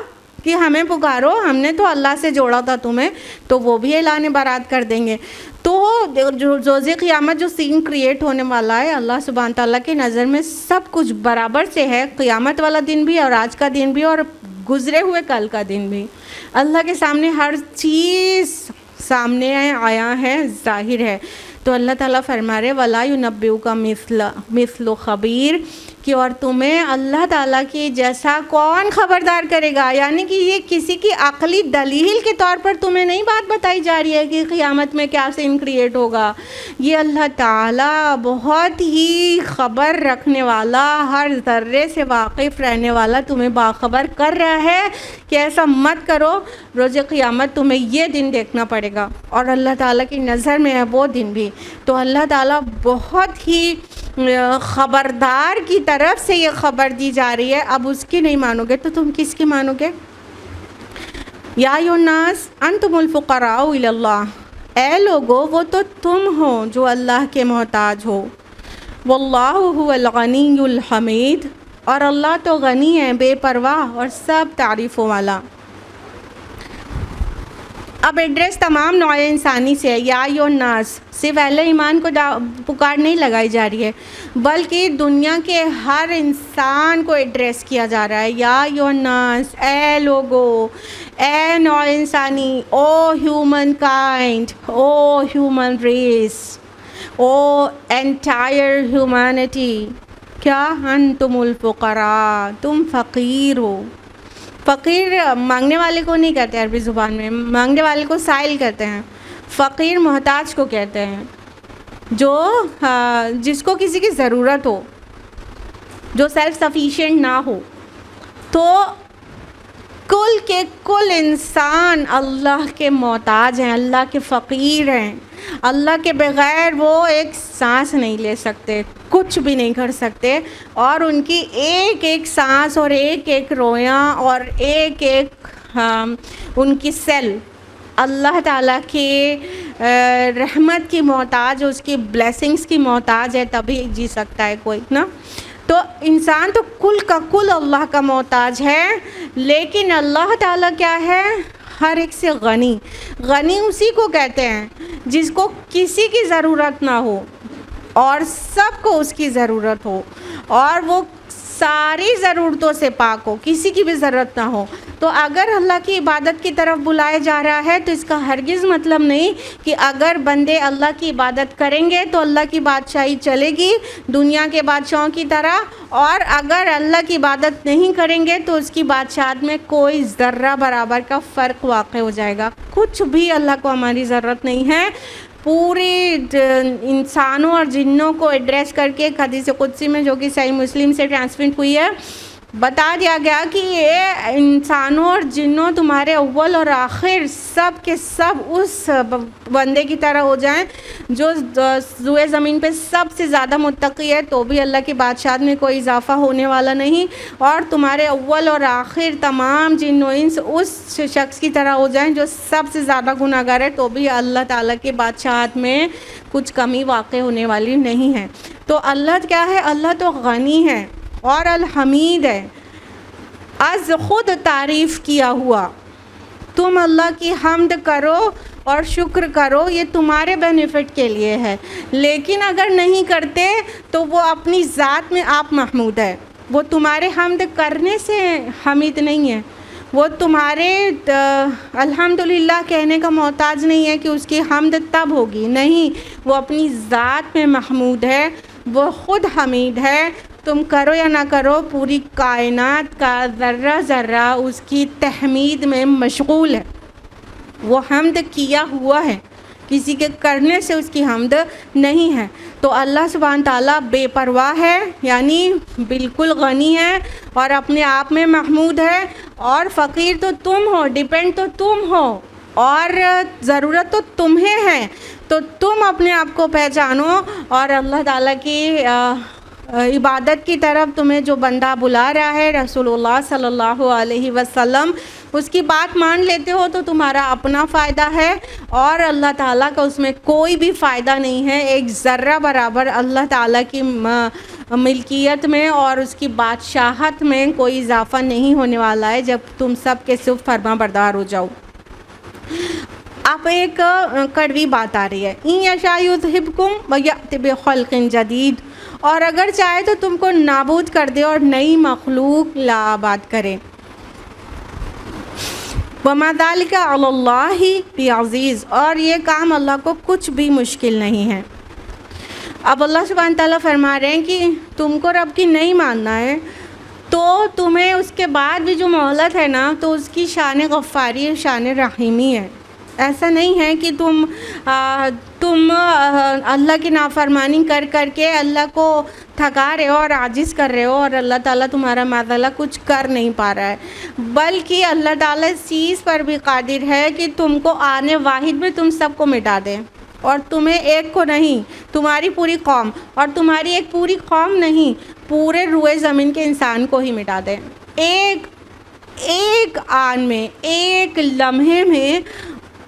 [SPEAKER 1] कि हमें पुकारो, हमने तो अल्लाह से जोड़ा था तुम्हें। तो वो भी ऐलान बारात कर देंगे। तो जो रोज़े क़यामत जो सीन क्रिएट होने वाला है, अल्लाह सुब्हान ताला की नज़र में सब कुछ बराबर से है। क़यामत वाला दिन भी और आज का दिन भी और गुज़रे हुए कल का दिन भी, अल्लाह के सामने हर चीज़ सामने आया है, ज़ाहिर है। तो अल्लाह ताला फरमा रहे वला युनब्बिउका मिस्लु ख़बीर, कि और तुम्हें अल्लाह ताला की जैसा कौन ख़बरदार करेगा। यानी कि ये किसी की अक़ली दलील के तौर पर तुम्हें नहीं बात बताई जा रही है कि क़यामत में क्या सीन क्रिएट होगा। ये अल्लाह ताला बहुत ही ख़बर रखने वाला, हर ज़र्रे से वाकिफ़ रहने वाला तुम्हें बाखबर कर रहा है कि ऐसा मत करो, रोज़े क़यामत तुम्हें ये दिन देखना पड़ेगा। और अल्लाह ताला की नज़र में है वो दिन भी। तो अल्लाह ताला बहुत ही ख़बरदार की तरफ से ये ख़बर दी जा रही है, अब उसकी नहीं मानोगे तो तुम किसकी मानोगे? या अय्युहन्नास अंतुमुल फुक़राउ इलल्लाह, ए लोगो वो तो तुम हो जो अल्लाह के मोहताज हो। वल्लाहु हुवल गनियुल हमीद, और अल्लाह तो गनी है, बेपरवाह और सब तारीफ़ों वाला। अब एड्रेस तमाम नौ इंसानी से है। या अय्युहन्नास सिर्फ अहले ईमान को पुकार नहीं लगाई जा रही है, बल्कि दुनिया के हर इंसान को एड्रेस किया जा रहा है। या अय्युहन्नास, ए लोगो, ए नौ इंसानी, ओ ह्यूमन काइंड, ओ ह्यूमन रेस, ओ एंटायर ह्यूमैनिटी, क्या अंतुमुल फुक़रा, तुम फ़कीर हो। फ़कीर मांगने वाले को नहीं कहते अरबी ज़ुबान में, मांगने वाले को साइल कहते हैं। फ़कीर मोहताज को कहते हैं, जो जिसको किसी की ज़रूरत हो, जो सेल्फ सफिशिएंट ना हो। तो कुल के कुल इंसान अल्लाह के मोहताज हैं, अल्लाह के फ़कीर हैं। अल्लाह के बग़ैर वो एक सांस नहीं ले सकते, कुछ भी नहीं कर सकते, और उनकी एक एक सांस और एक एक रोया और एक एक उनकी सेल अल्लाह ताला के रहमत की मोहताज, उसकी ब्लेसिंग्स की मोहताज है, तभी जी सकता है कोई ना। तो इंसान तो कुल का कुल अल्लाह का मोहताज है, लेकिन अल्लाह ताला क्या है? हर एक से गनी। गनी उसी को कहते हैं जिसको किसी की ज़रूरत ना हो और सबको उसकी ज़रूरत हो, और वो सारी ज़रूरतों से पाक हो, किसी की भी ज़रूरत ना हो। तो अगर अल्लाह की इबादत की तरफ बुलाया जा रहा है तो इसका हरगिज़ मतलब नहीं कि अगर बंदे अल्लाह की इबादत करेंगे तो अल्लाह की बादशाही चलेगी दुनिया के बादशाहों की तरह, और अगर अल्लाह की इबादत नहीं करेंगे तो उसकी बादशाहत में कोई ज़र्रा बराबर का फ़र्क वाक़ हो जाएगा। कुछ भी अल्लाह को हमारी ज़रूरत नहीं है। पूरे इंसानों और जिन्नों को एड्रेस करके एक हदीस कुदसी में, जो कि सही मुस्लिम से ट्रांसमिट हुई है, बता दिया गया कि ये इंसानों और जिन्नों तुम्हारे अव्वल और आखिर सब के सब उस बंदे की तरह हो जाएं जो ज़ुए ज़मीन पे सबसे ज़्यादा मुत्तकी है, तो भी अल्लाह की बादशाहत में कोई इजाफ़ा होने वाला नहीं। और तुम्हारे अव्वल और आखिर तमाम जिन्नो इंस उस शख्स की तरह हो जाएं जो सबसे ज़्यादा गुनाहगार है, तो भी अल्लाह ताला की बादशाहत में कुछ कमी वाक़ होने वाली नहीं है। तो अल्लाह क्या है? अल्लाह तो गनी है और अल हमीद है, आज ख़ुद तारीफ़ किया हुआ। तुम अल्लाह की हम्द करो और शुक्र करो, ये तुम्हारे बेनिफिट के लिए है। लेकिन अगर नहीं करते तो वो अपनी ज़ात में आप महमूद है, वो तुम्हारे हम्द करने से हमीद नहीं है, वो तुम्हारे अल्हम्दुलिल्लाह कहने का मोहताज नहीं है कि उसकी हम्द तब होगी, नहीं, वो अपनी ज़ात में महमूद है, वो ख़ुद हमीद है। तुम करो या ना करो, पूरी कायनात का ज़र्रा ज़र्रा उसकी तहमीद में मशगूल है, वो हम्द किया हुआ है, किसी के करने से उसकी हम्द नहीं है। तो अल्लाह सुब्हान ताला बेपरवाह है, यानी बिल्कुल गनी है और अपने आप में महमूद है, और फ़कीर तो तुम हो, डिपेंड तो तुम हो, और ज़रूरत तो तुम्हें है। तो तुम अपने आप को पहचानो और अल्लाह ताला की इबादत की तरफ तुम्हें जो बंदा बुला रहा है, रसूलुल्लाह सल्लल्लाहु अलैहि वसल्लम, उसकी बात मान लेते हो तो तुम्हारा अपना फ़ायदा है, और अल्लाह ताला का उसमें कोई भी फ़ायदा नहीं है। एक ज़र्रा बराबर अल्लाह ताला की मिल्कियत में और उसकी बादशाहत में कोई इजाफ़ा नहीं होने वाला है जब तुम सब के सिर्फ फरमा बरदार हो जाओ। आप एक कड़वी बात आ रही है, इन यशा युज़हिबकुम व यअति बिख़ल्क़िन जदीद, और अगर चाहे तो तुमको नाबूद कर दे और नई मखलूक लाबाद करे। वमा ज़ालिका अलल्लाहि बिअज़ीज़, और ये काम अल्लाह को कुछ भी मुश्किल नहीं है। अब अल्लाह सुब्हान ताला फरमा रहे हैं कि तुमको रब की नहीं मानना है तो तुम्हें उसके बाद भी जो मोहलत है ना, तो उसकी शान गफ़ारी, शान रहीमी है। ऐसा नहीं है कि तुम अल्लाह की नाफरमानी कर कर के अल्लाह को थका रहे हो और आजिज़ कर रहे हो, और अल्लाह ताला तुम्हारा माज़अल्लाह कुछ कर नहीं पा रहा है, बल्कि अल्लाह ताला इस चीज़ पर भी कादिर है कि तुमको आने वाहिद में तुम सबको मिटा दें और तुम्हें एक को नहीं, तुम्हारी पूरी कौम, और तुम्हारी एक पूरी कौम नहीं, पूरे रुए ज़मीन के इंसान को ही मिटा दे। एक आन में, एक लम्हे में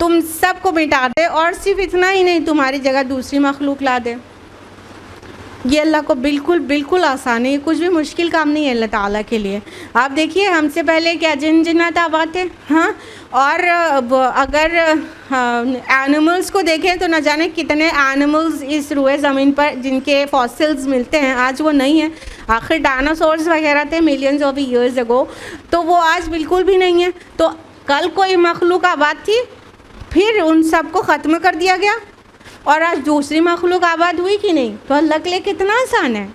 [SPEAKER 1] तुम सबको मिटा दे, और सिर्फ इतना ही नहीं, तुम्हारी जगह दूसरी मखलूक ला दे। ये अल्लाह को बिल्कुल बिल्कुल आसान है, ये कुछ भी मुश्किल काम नहीं है अल्लाह ताला के लिए। आप देखिए हमसे पहले क्या जिन्नात आबाद थे, हाँ, और अगर एनिमल्स को देखें तो न जाने कितने एनिमल्स इस रुए ज़मीन पर जिनके फॉसिल्स मिलते हैं, आज वो नहीं है। आखिर डायनासोर्स वगैरह थे मिलियंस ऑफ ईयर्स अगो, तो वो आज बिल्कुल भी नहीं है। तो कल कोई मखलूक आबाद थी, फिर उन सब को ख़त्म कर दिया गया, और आज दूसरी मखलूक आबाद हुई कि नहीं। तो अल्लाह के लिए कितना आसान है।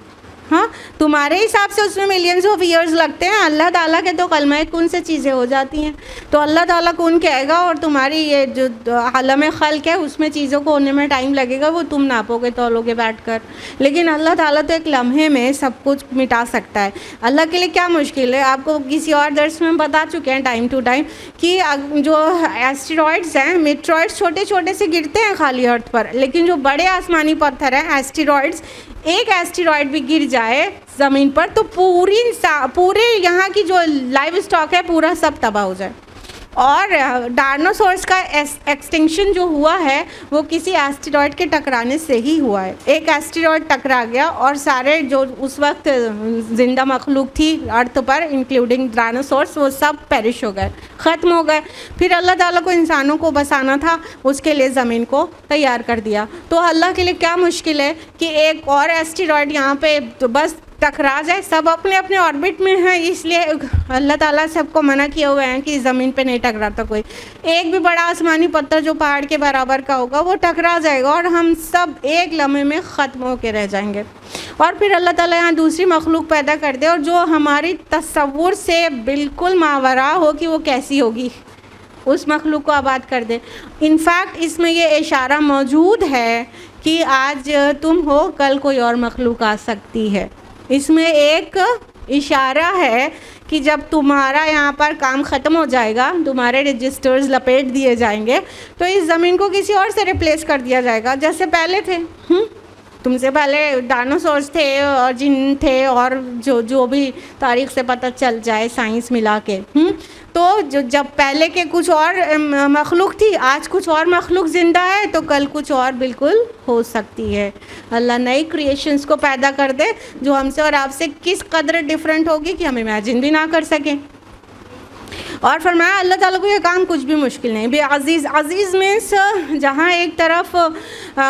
[SPEAKER 1] हाँ, तुम्हारे हिसाब से उसमें मिलियंस ऑफ ईयर्स लगते हैं, अल्लाह ताला के तो कलमा कुन से चीज़ें हो जाती हैं। तो अल्लाह ताला कुन कहेगा और तुम्हारी ये जो आलम खल्क है उसमें चीज़ों को होने में टाइम लगेगा, वो तुम नापोगे तौलोगे बैठकर। लेकिन अल्लाह ताला तो एक लम्हे में सब कुछ मिटा सकता है। अल्लाह के लिए क्या मुश्किल है। आपको किसी और दर्स में बता चुके हैं टाइम टू टाइम कि जो एस्टेरॉइड्स हैं, मेट्रॉइड्स छोटे छोटे से गिरते हैं खाली अर्थ पर, लेकिन जो बड़े आसमानी पत्थर हैं एस्टेरॉइड्स, एक एस्टेरॉइड भी गिर जाए ज़मीन पर तो पूरे यहाँ की जो लाइव स्टॉक है पूरा सब तबाह हो जाए। और डायनासोर्स का एक्सटिंक्शन जो हुआ है वो किसी एस्टेरॉइड के टकराने से ही हुआ है। एक एस्टेरॉइड टकरा गया और सारे जो उस वक्त ज़िंदा मखलूक थी अर्थ पर इंक्लूडिंग डायनासोर्स, वो सब पेरिश हो गए, ख़त्म हो गए। फिर अल्लाह ताला को इंसानों को बसाना था, उसके लिए ज़मीन को तैयार कर दिया। तो अल्लाह के लिए क्या मुश्किल है कि एक और एस्टेरॉइड यहाँ पे तो बस टकरा जाए। सब अपने अपने ऑर्बिट में हैं, इसलिए अल्लाह ताला सबको मना किए हुए हैं कि ज़मीन पे नहीं टकराता कोई। एक भी बड़ा आसमानी पत्थर जो पहाड़ के बराबर का होगा वो टकरा जाएगा और हम सब एक लम्हे में ख़त्म होके रह जाएंगे। और फिर अल्लाह ताला यहाँ दूसरी मखलूक पैदा कर दे और जो हमारी तसव्वुर से बिल्कुल मावरा हो कि वो कैसी होगी, उस मखलूक को आबाद कर दे। इनफैक्ट इसमें ये इशारा मौजूद है कि आज तुम हो, कल कोई और मखलूक आ सकती है। इसमें एक इशारा है कि जब तुम्हारा यहाँ पर काम ख़त्म हो जाएगा, तुम्हारे रजिस्टर्स लपेट दिए जाएंगे, तो इस ज़मीन को किसी और से रिप्लेस कर दिया जाएगा जैसे पहले थे। तुमसे पहले डायनासोर्स थे और जिन थे और जो भी तारीख़ से पता चल जाए साइंस मिला के, तो जब पहले के कुछ और मखलूक थी, आज कुछ और मखलूक ज़िंदा है, तो कल कुछ और बिल्कुल हो सकती है। अल्लाह नई क्रिएशंस को पैदा कर दे जो हमसे और आपसे किस कदर डिफरेंट होगी कि हम इमेजिन भी ना कर सकें। और फरमाया अल्लाह ताला को ये काम कुछ भी मुश्किल नहीं। बे अज़ीज़, अज़ीज़ मीन्स जहाँ एक तरफ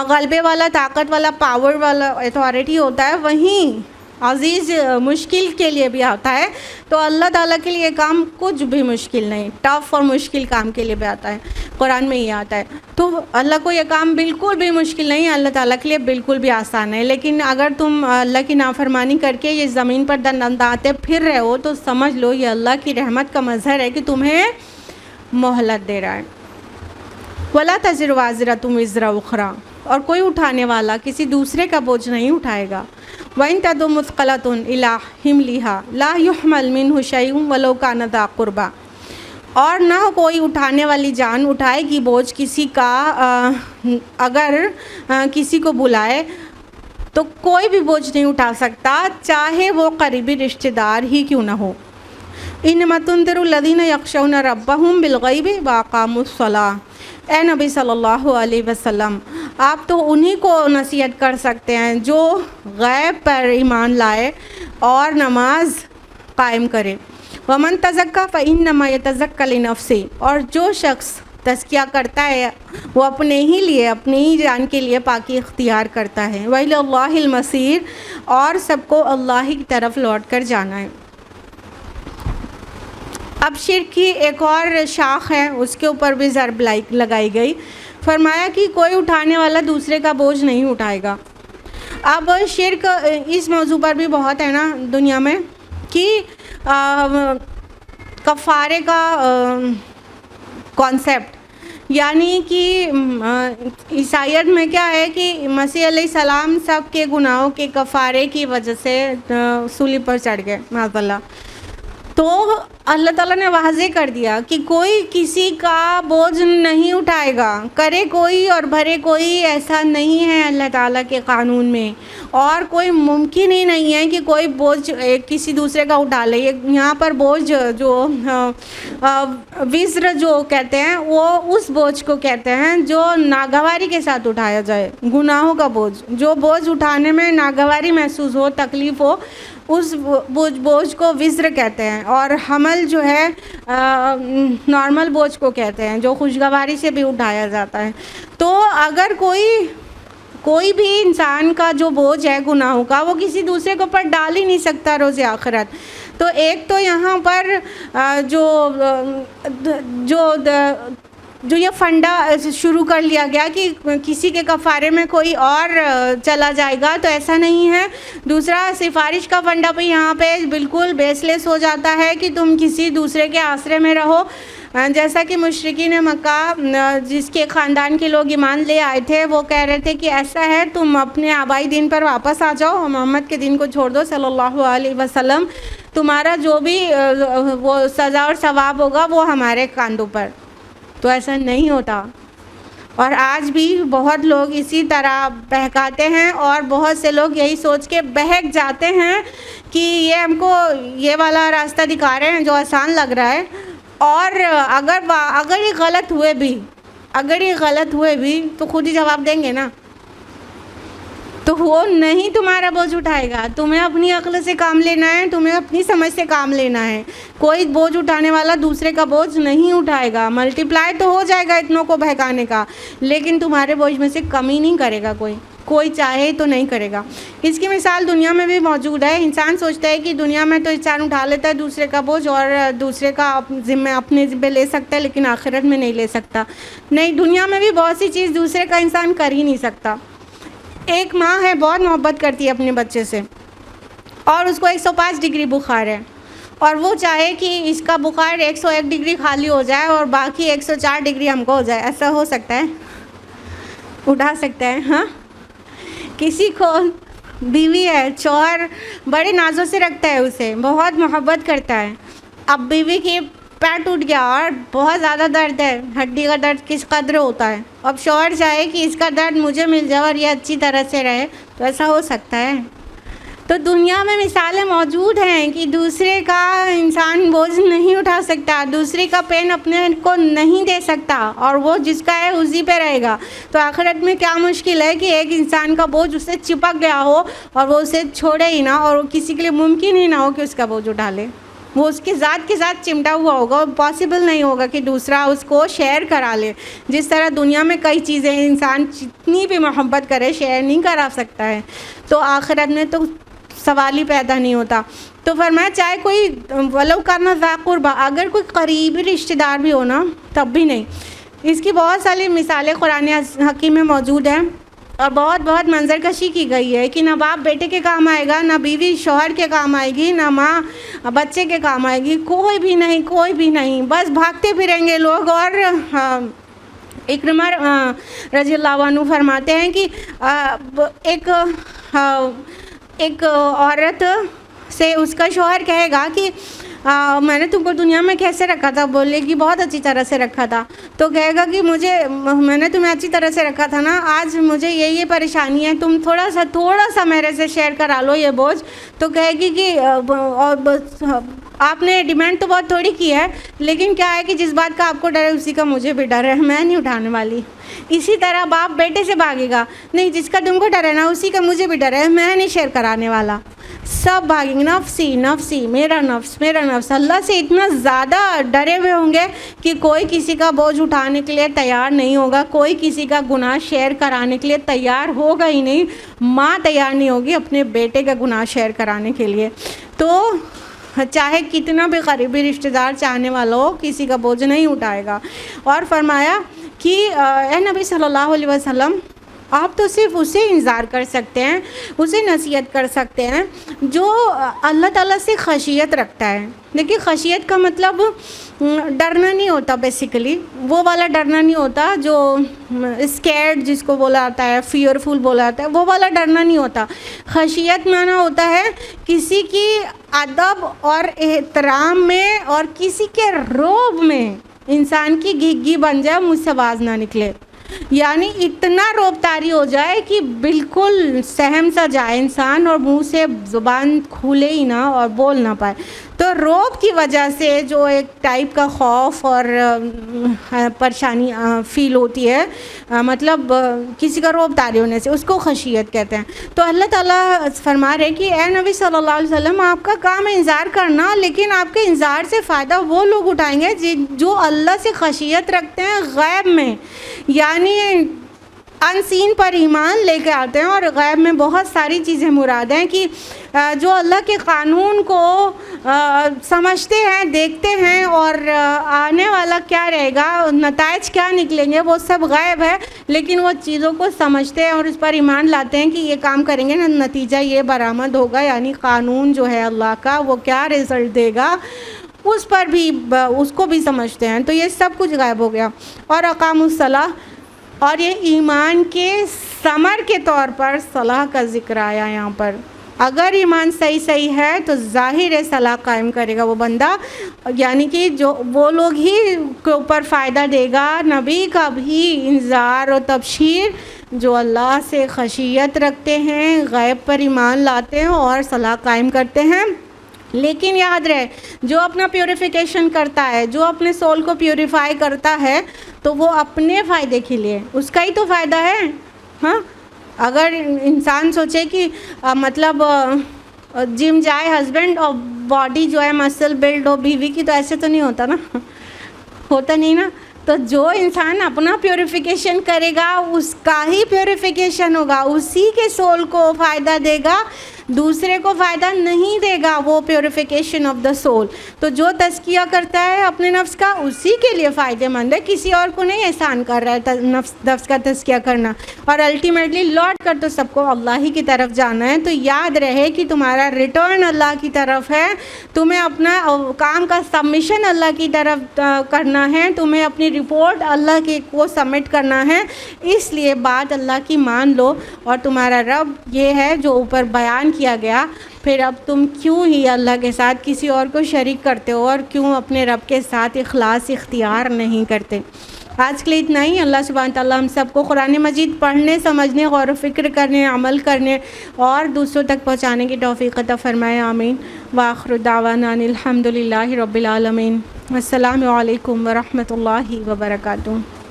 [SPEAKER 1] गलबे वाला, ताकत वाला, पावर वाला, अथॉरिटी होता है, वहीं अज़ीज़ मुश्किल के लिए भी आता है। तो अल्लाह ताला के लिए काम कुछ भी मुश्किल नहीं, टफ़ और मुश्किल काम के लिए भी आता है, कुरान में ये आता है। तो अल्लाह को ये काम बिल्कुल भी मुश्किल नहीं, अल्लाह ताला के लिए बिल्कुल भी आसान है। लेकिन अगर तुम अल्लाह की नाफरमानी करके ये ज़मीन पर दंदाते फिर रहे हो तो समझ लो ये अल्लाह की रहमत का मज़हर है कि तुम्हें मोहलत दे रहा है। वला तज़िर वाज़िरतुम विज़रा उख़रा, और कोई उठाने वाला किसी दूसरे का बोझ नहीं उठाएगा। वइन तदु मुस्क़लतुन इला हिमलिहा ला युहमल मिन्हु शैउन वलो कान ज़ा क़ुरबा, और ना कोई उठाने वाली जान उठाएगी बोझ किसी का, अगर किसी को बुलाए तो कोई भी बोझ नहीं उठा सकता, चाहे वो करीबी रिश्तेदार ही क्यों ना हो। इन्नमा तुन्दिरु लज़ीना यख़शौना रब्बहुम बिलग़ैबि व अक़ामुस्सलाह। ए नबी सल्लल्लाहु अलैहि वसल्लम, आप तो उन्हीं को नसीहत कर सकते हैं जो गैब पर ईमान लाए और नमाज कायम करे। वमन तज़क्का फ़इन्नमा यतज़क्का लिनफ़्सिही, और जो शख्स तज़किया करता है वो अपने ही लिए, अपनी ही जान के लिए पाकी इख्तियार करता है। व इलल्लाहिल मसीर, और सबको अल्लाह ही की तरफ लौट कर जाना है। अब शिर्क की एक और शाख है, उसके ऊपर भी ज़रब लगाई गई। फरमाया कि कोई उठाने वाला दूसरे का बोझ नहीं उठाएगा। अब शिर्क इस मौजू पर भी बहुत है ना दुनिया में कि कफ़ारे का कॉन्सेप्ट, यानी कि ईसाईयत में क्या है कि मसीह अलैहिस्सलाम सब के गुनाहों के कफ़ारे की वजह से सूली पर चढ़ गए माज़अल्लाह। तो अल्लाह ताला ने वाज़े कर दिया कि कोई किसी का बोझ नहीं उठाएगा, करे कोई और भरे कोई, ऐसा नहीं है अल्लाह ताला के क़ानून में। और कोई मुमकिन ही नहीं है कि कोई बोझ किसी दूसरे का उठा ले। यहाँ पर बोझ जो विज़्र जो कहते हैं वो उस बोझ को कहते हैं जो नागवारी के साथ उठाया जाए, गुनाहों का बोझ, जो बोझ उठाने में नागवारी महसूस हो, तकलीफ़ हो, उस बोझ को विज़्र कहते हैं। और हमल जो है नॉर्मल बोझ को कहते हैं, जो खुशगवारी से भी उठाया जाता है। तो अगर कोई भी इंसान का जो बोझ है गुनाहों का, वो किसी दूसरे के ऊपर डाल ही नहीं सकता रोज़े आखिरत। तो एक तो यहाँ पर जो ये फंडा शुरू कर लिया गया कि किसी के कफ़ारे में कोई और चला जाएगा, तो ऐसा नहीं है। दूसरा, सिफारिश का फंडा भी यहाँ पे बिल्कुल बेसलेस हो जाता है कि तुम किसी दूसरे के आसरे में रहो। जैसा कि मुशरिकीन मक्का जिसके ख़ानदान के लोग ईमान ले आए थे, वो कह रहे थे कि ऐसा है, तुम अपने आबाई दीन पर वापस आ जाओ, मोहम्मद के दीन को छोड़ दो सल्लल्लाहु अलैहि वसल्लम, तुम्हारा जो भी वो सज़ा और सवाब होगा वो हमारे कांधों पर। तो ऐसा नहीं होता। और आज भी बहुत लोग इसी तरह बहकाते हैं और बहुत से लोग यही सोच के बहक जाते हैं कि ये हमको ये वाला रास्ता दिखा रहे हैं जो आसान लग रहा है। और अगर ये गलत हुए भी तो खुद ही जवाब देंगे ना। तो वो नहीं तुम्हारा बोझ उठाएगा, तुम्हें अपनी अक्ल से काम लेना है, तुम्हें अपनी समझ से काम लेना है। कोई बोझ उठाने वाला दूसरे का बोझ नहीं उठाएगा। मल्टीप्लाई तो हो जाएगा इतनों को बहकाने का, लेकिन तुम्हारे बोझ में से कमी नहीं करेगा कोई चाहे तो नहीं करेगा। इसकी मिसाल दुनिया में भी मौजूद है। इंसान सोचता है कि दुनिया में तो इंसान उठा लेता है दूसरे का बोझ और दूसरे का ज़िम्मे अपने ज़िम्मे ले सकता है, लेकिन आखिरत में नहीं ले सकता। नहीं, दुनिया में भी बहुत सी चीज़ दूसरे का इंसान कर ही नहीं सकता। एक माँ है, बहुत मोहब्बत करती है अपने बच्चे से, और उसको 105 डिग्री बुखार है, और वो चाहे कि इसका बुखार 101 डिग्री खाली हो जाए और बाकी 104 डिग्री हमको हो जाए। ऐसा हो सकता है? उठा सकता है? हाँ। किसी को बीवी है, शौहर बड़े नाजों से रखता है उसे, बहुत मोहब्बत करता है। अब बीवी की पैर टूट गया और बहुत ज़्यादा दर्द है, हड्डी का दर्द किस कदर होता है। अब शौहर चाहे कि इसका दर्द मुझे मिल जाए और ये अच्छी तरह से रहे, तो ऐसा हो सकता है? तो दुनिया में मिसालें मौजूद हैं कि दूसरे का इंसान बोझ नहीं उठा सकता, दूसरे का पेन अपने को नहीं दे सकता, और वो जिसका है उसी पे रहेगा। तो आखिरत में क्या मुश्किल है कि एक इंसान का बोझ उससे चिपक गया हो और वो उसे छोड़े ही ना, और किसी के लिए मुमकिन ही ना हो कि उसका बोझ उठा ले। वो उसकी ज़ात के साथ चिमटा हुआ होगा, पॉसिबल नहीं होगा कि दूसरा उसको शेयर करा ले। जिस तरह दुनिया में कई चीज़ें इंसान जितनी भी मोहब्बत करे शेयर नहीं करा सकता है, तो आखिरत में तो सवाल ही पैदा नहीं होता। तो फरमाया चाहे कोई वलो करना ज़ाक़ुरबा, अगर कोई करीबी रिश्तेदार भी हो ना, तब भी नहीं। इसकी बहुत सारी मिसालें कुरान हकीम में मौजूद हैं और बहुत मंजरकशी की गई है कि ना बाप बेटे के काम आएगा, ना बीवी शौहर के काम आएगी, ना माँ बच्चे के काम आएगी, कोई भी नहीं। बस भागते फिरेंगे लोग। और इक्रमा रज़ियल्लाहु अन्हु फरमाते हैं कि एक औरत से उसका शौहर कहेगा कि मैंने तुमको दुनिया में कैसे रखा था? बोलेगी बहुत अच्छी तरह से रखा था। तो कहेगा कि मैंने तुम्हें अच्छी तरह से रखा था ना, आज मुझे ये परेशानी है, तुम थोड़ा सा मेरे से शेयर करा लो ये बोझ। तो कहेगी कि आपने डिमांड तो बहुत थोड़ी की है, लेकिन क्या है कि जिस बात का आपको डर है उसी का मुझे भी डर है, मैं नहीं उठाने वाली। इसी तरह बाप बेटे से भागेगा, नहीं जिसका तुमको डर है ना उसी का मुझे भी डर है, मैं नहीं शेयर कराने वाला। सब भागेंगे, नफ्सी मेरा नफ्स। अल्लाह से इतना ज़्यादा डरे हुए होंगे कि कोई किसी का बोझ उठाने के लिए तैयार नहीं होगा, कोई किसी का गुनाह शेयर कराने के लिए तैयार होगा ही नहीं। माँ तैयार नहीं होगी अपने बेटे का गुनाह शेयर कराने के लिए। तो चाहे कितना भी करीबी रिश्तेदार चाहने वाला हो, किसी का बोझ नहीं उठाएगा। और फरमाया कि ए नबी सल्लल्लाहु अलैहि वसल्लम, आप तो सिर्फ उसे इंतज़ार कर सकते हैं, उसे नसीहत कर सकते हैं जो अल्लाह ताला से खशियत रखता है। देखिए खशियत का मतलब डरना नहीं होता, बेसिकली वो वाला डरना नहीं होता जो स्कैर्ड जिसको बोला जाता है, फियरफुल बोला जाता है, वो वाला डरना नहीं होता। खशियत माना होता है किसी की अदब और एहतराम में और किसी के रोब में इंसान की घिघी बन जाए, मुँह से आवाज़ ना निकले, यानी इतना रोबतारी हो जाए कि बिल्कुल सहम सा जाए इंसान और मुंह से ज़ुबान खुले ही ना और बोल ना पाए। तो रोब की वजह से जो एक टाइप का खौफ और परेशानी फ़ील होती है, मतलब किसी का रोबतारी होने से, उसको खशियत कहते हैं। तो अल्लाह ताला फरमा रहे कि ए नबी सल्लल्लाहु अलैहि वसल्लम, आपका काम है इंतज़ार करना, लेकिन आपके इंतज़ार से फ़ायदा वो लोग उठाएंगे जो अल्लाह से खशियत रखते हैं गैब में, यानी अनसीन पर ईमान लेके आते हैं। और गैब में बहुत सारी चीज़ें मुराद हैं कि जो अल्लाह के क़ानून को समझते हैं, देखते हैं और आने वाला क्या रहेगा, नताइज क्या निकलेंगे, वो सब गैब है, लेकिन वो चीज़ों को समझते हैं और उस पर ईमान लाते हैं कि ये काम करेंगे ना, नतीजा ये बरामद होगा, यानी क़ानून जो है अल्लाह का वो क्या रिज़ल्ट देगा, उस पर भी उसको भी समझते हैं। तो ये सब कुछ गायब हो गया। और अक़ामुस्सलाह, और ये ईमान के समर के तौर पर सलाह का ज़िक्र आया यहाँ पर। अगर ईमान सही है तो ज़ाहिर है सलाह कायम करेगा वो बंदा, यानी कि जो वो लोग ही के ऊपर फ़ायदा देगा। नबी का भी इंतज़ार और तबशीर जो अल्लाह से खशियत रखते हैं, गैब पर ईमान लाते हैं और सलाह कायम करते हैं। लेकिन याद रहे, जो अपना प्योरिफिकेशन करता है, जो अपने सोल को प्योरीफाई करता है, तो वो अपने फ़ायदे के लिए, उसका ही तो फ़ायदा है। हाँ, अगर इंसान सोचे कि मतलब जिम जाए हस्बैंड और बॉडी जो है मसल बिल्ड हो बीवी की, तो ऐसे तो नहीं होता ना, होता नहीं ना। तो जो इंसान अपना प्योरिफिकेशन करेगा उसका ही प्योरिफिकेशन होगा, उसी के सोल को फ़ायदा देगा, दूसरे को फ़ायदा नहीं देगा वो प्योरिफिकेशन ऑफ द सोल। तो जो तज़किया करता है अपने नफ्स का, उसी के लिए फ़ायदेमंद है, किसी और को नहीं एहसान कर रहा है नफ्स का तज़किया करना। और अल्टीमेटली लौट कर तो सबको अल्लाह ही की तरफ जाना है। तो याद रहे कि तुम्हारा रिटर्न अल्लाह की तरफ है, तुम्हें अपना काम का सबमिशन अल्लाह की तरफ करना है, तुम्हें अपनी रिपोर्ट अल्लाह के को सबमिट करना है। इसलिए बात अल्लाह की मान लो, और तुम्हारा रब ये है जो ऊपर बयान किया गया। फिर अब तुम क्यों ही अल्लाह के साथ किसी और को शरीक करते हो, और क्यों अपने रब के साथ इखलास इख्तियार नहीं करते। आज के लिए इतना ही। अल्लाह सुब्हान तआला हम सबको कुरान मजीद पढ़ने, समझने, गौर व फिक्र करने, अमल करने और दूसरों तक पहुँचाने की तौफ़ीक़ अता फ़रमाए। आमीन। व आख़िरु दावाना अनिल हम्दुलिल्लाहि रब्बिल आलमीन। अस्सलामु अलैकुम व रहमतुल्लाहि व बरकातुहू।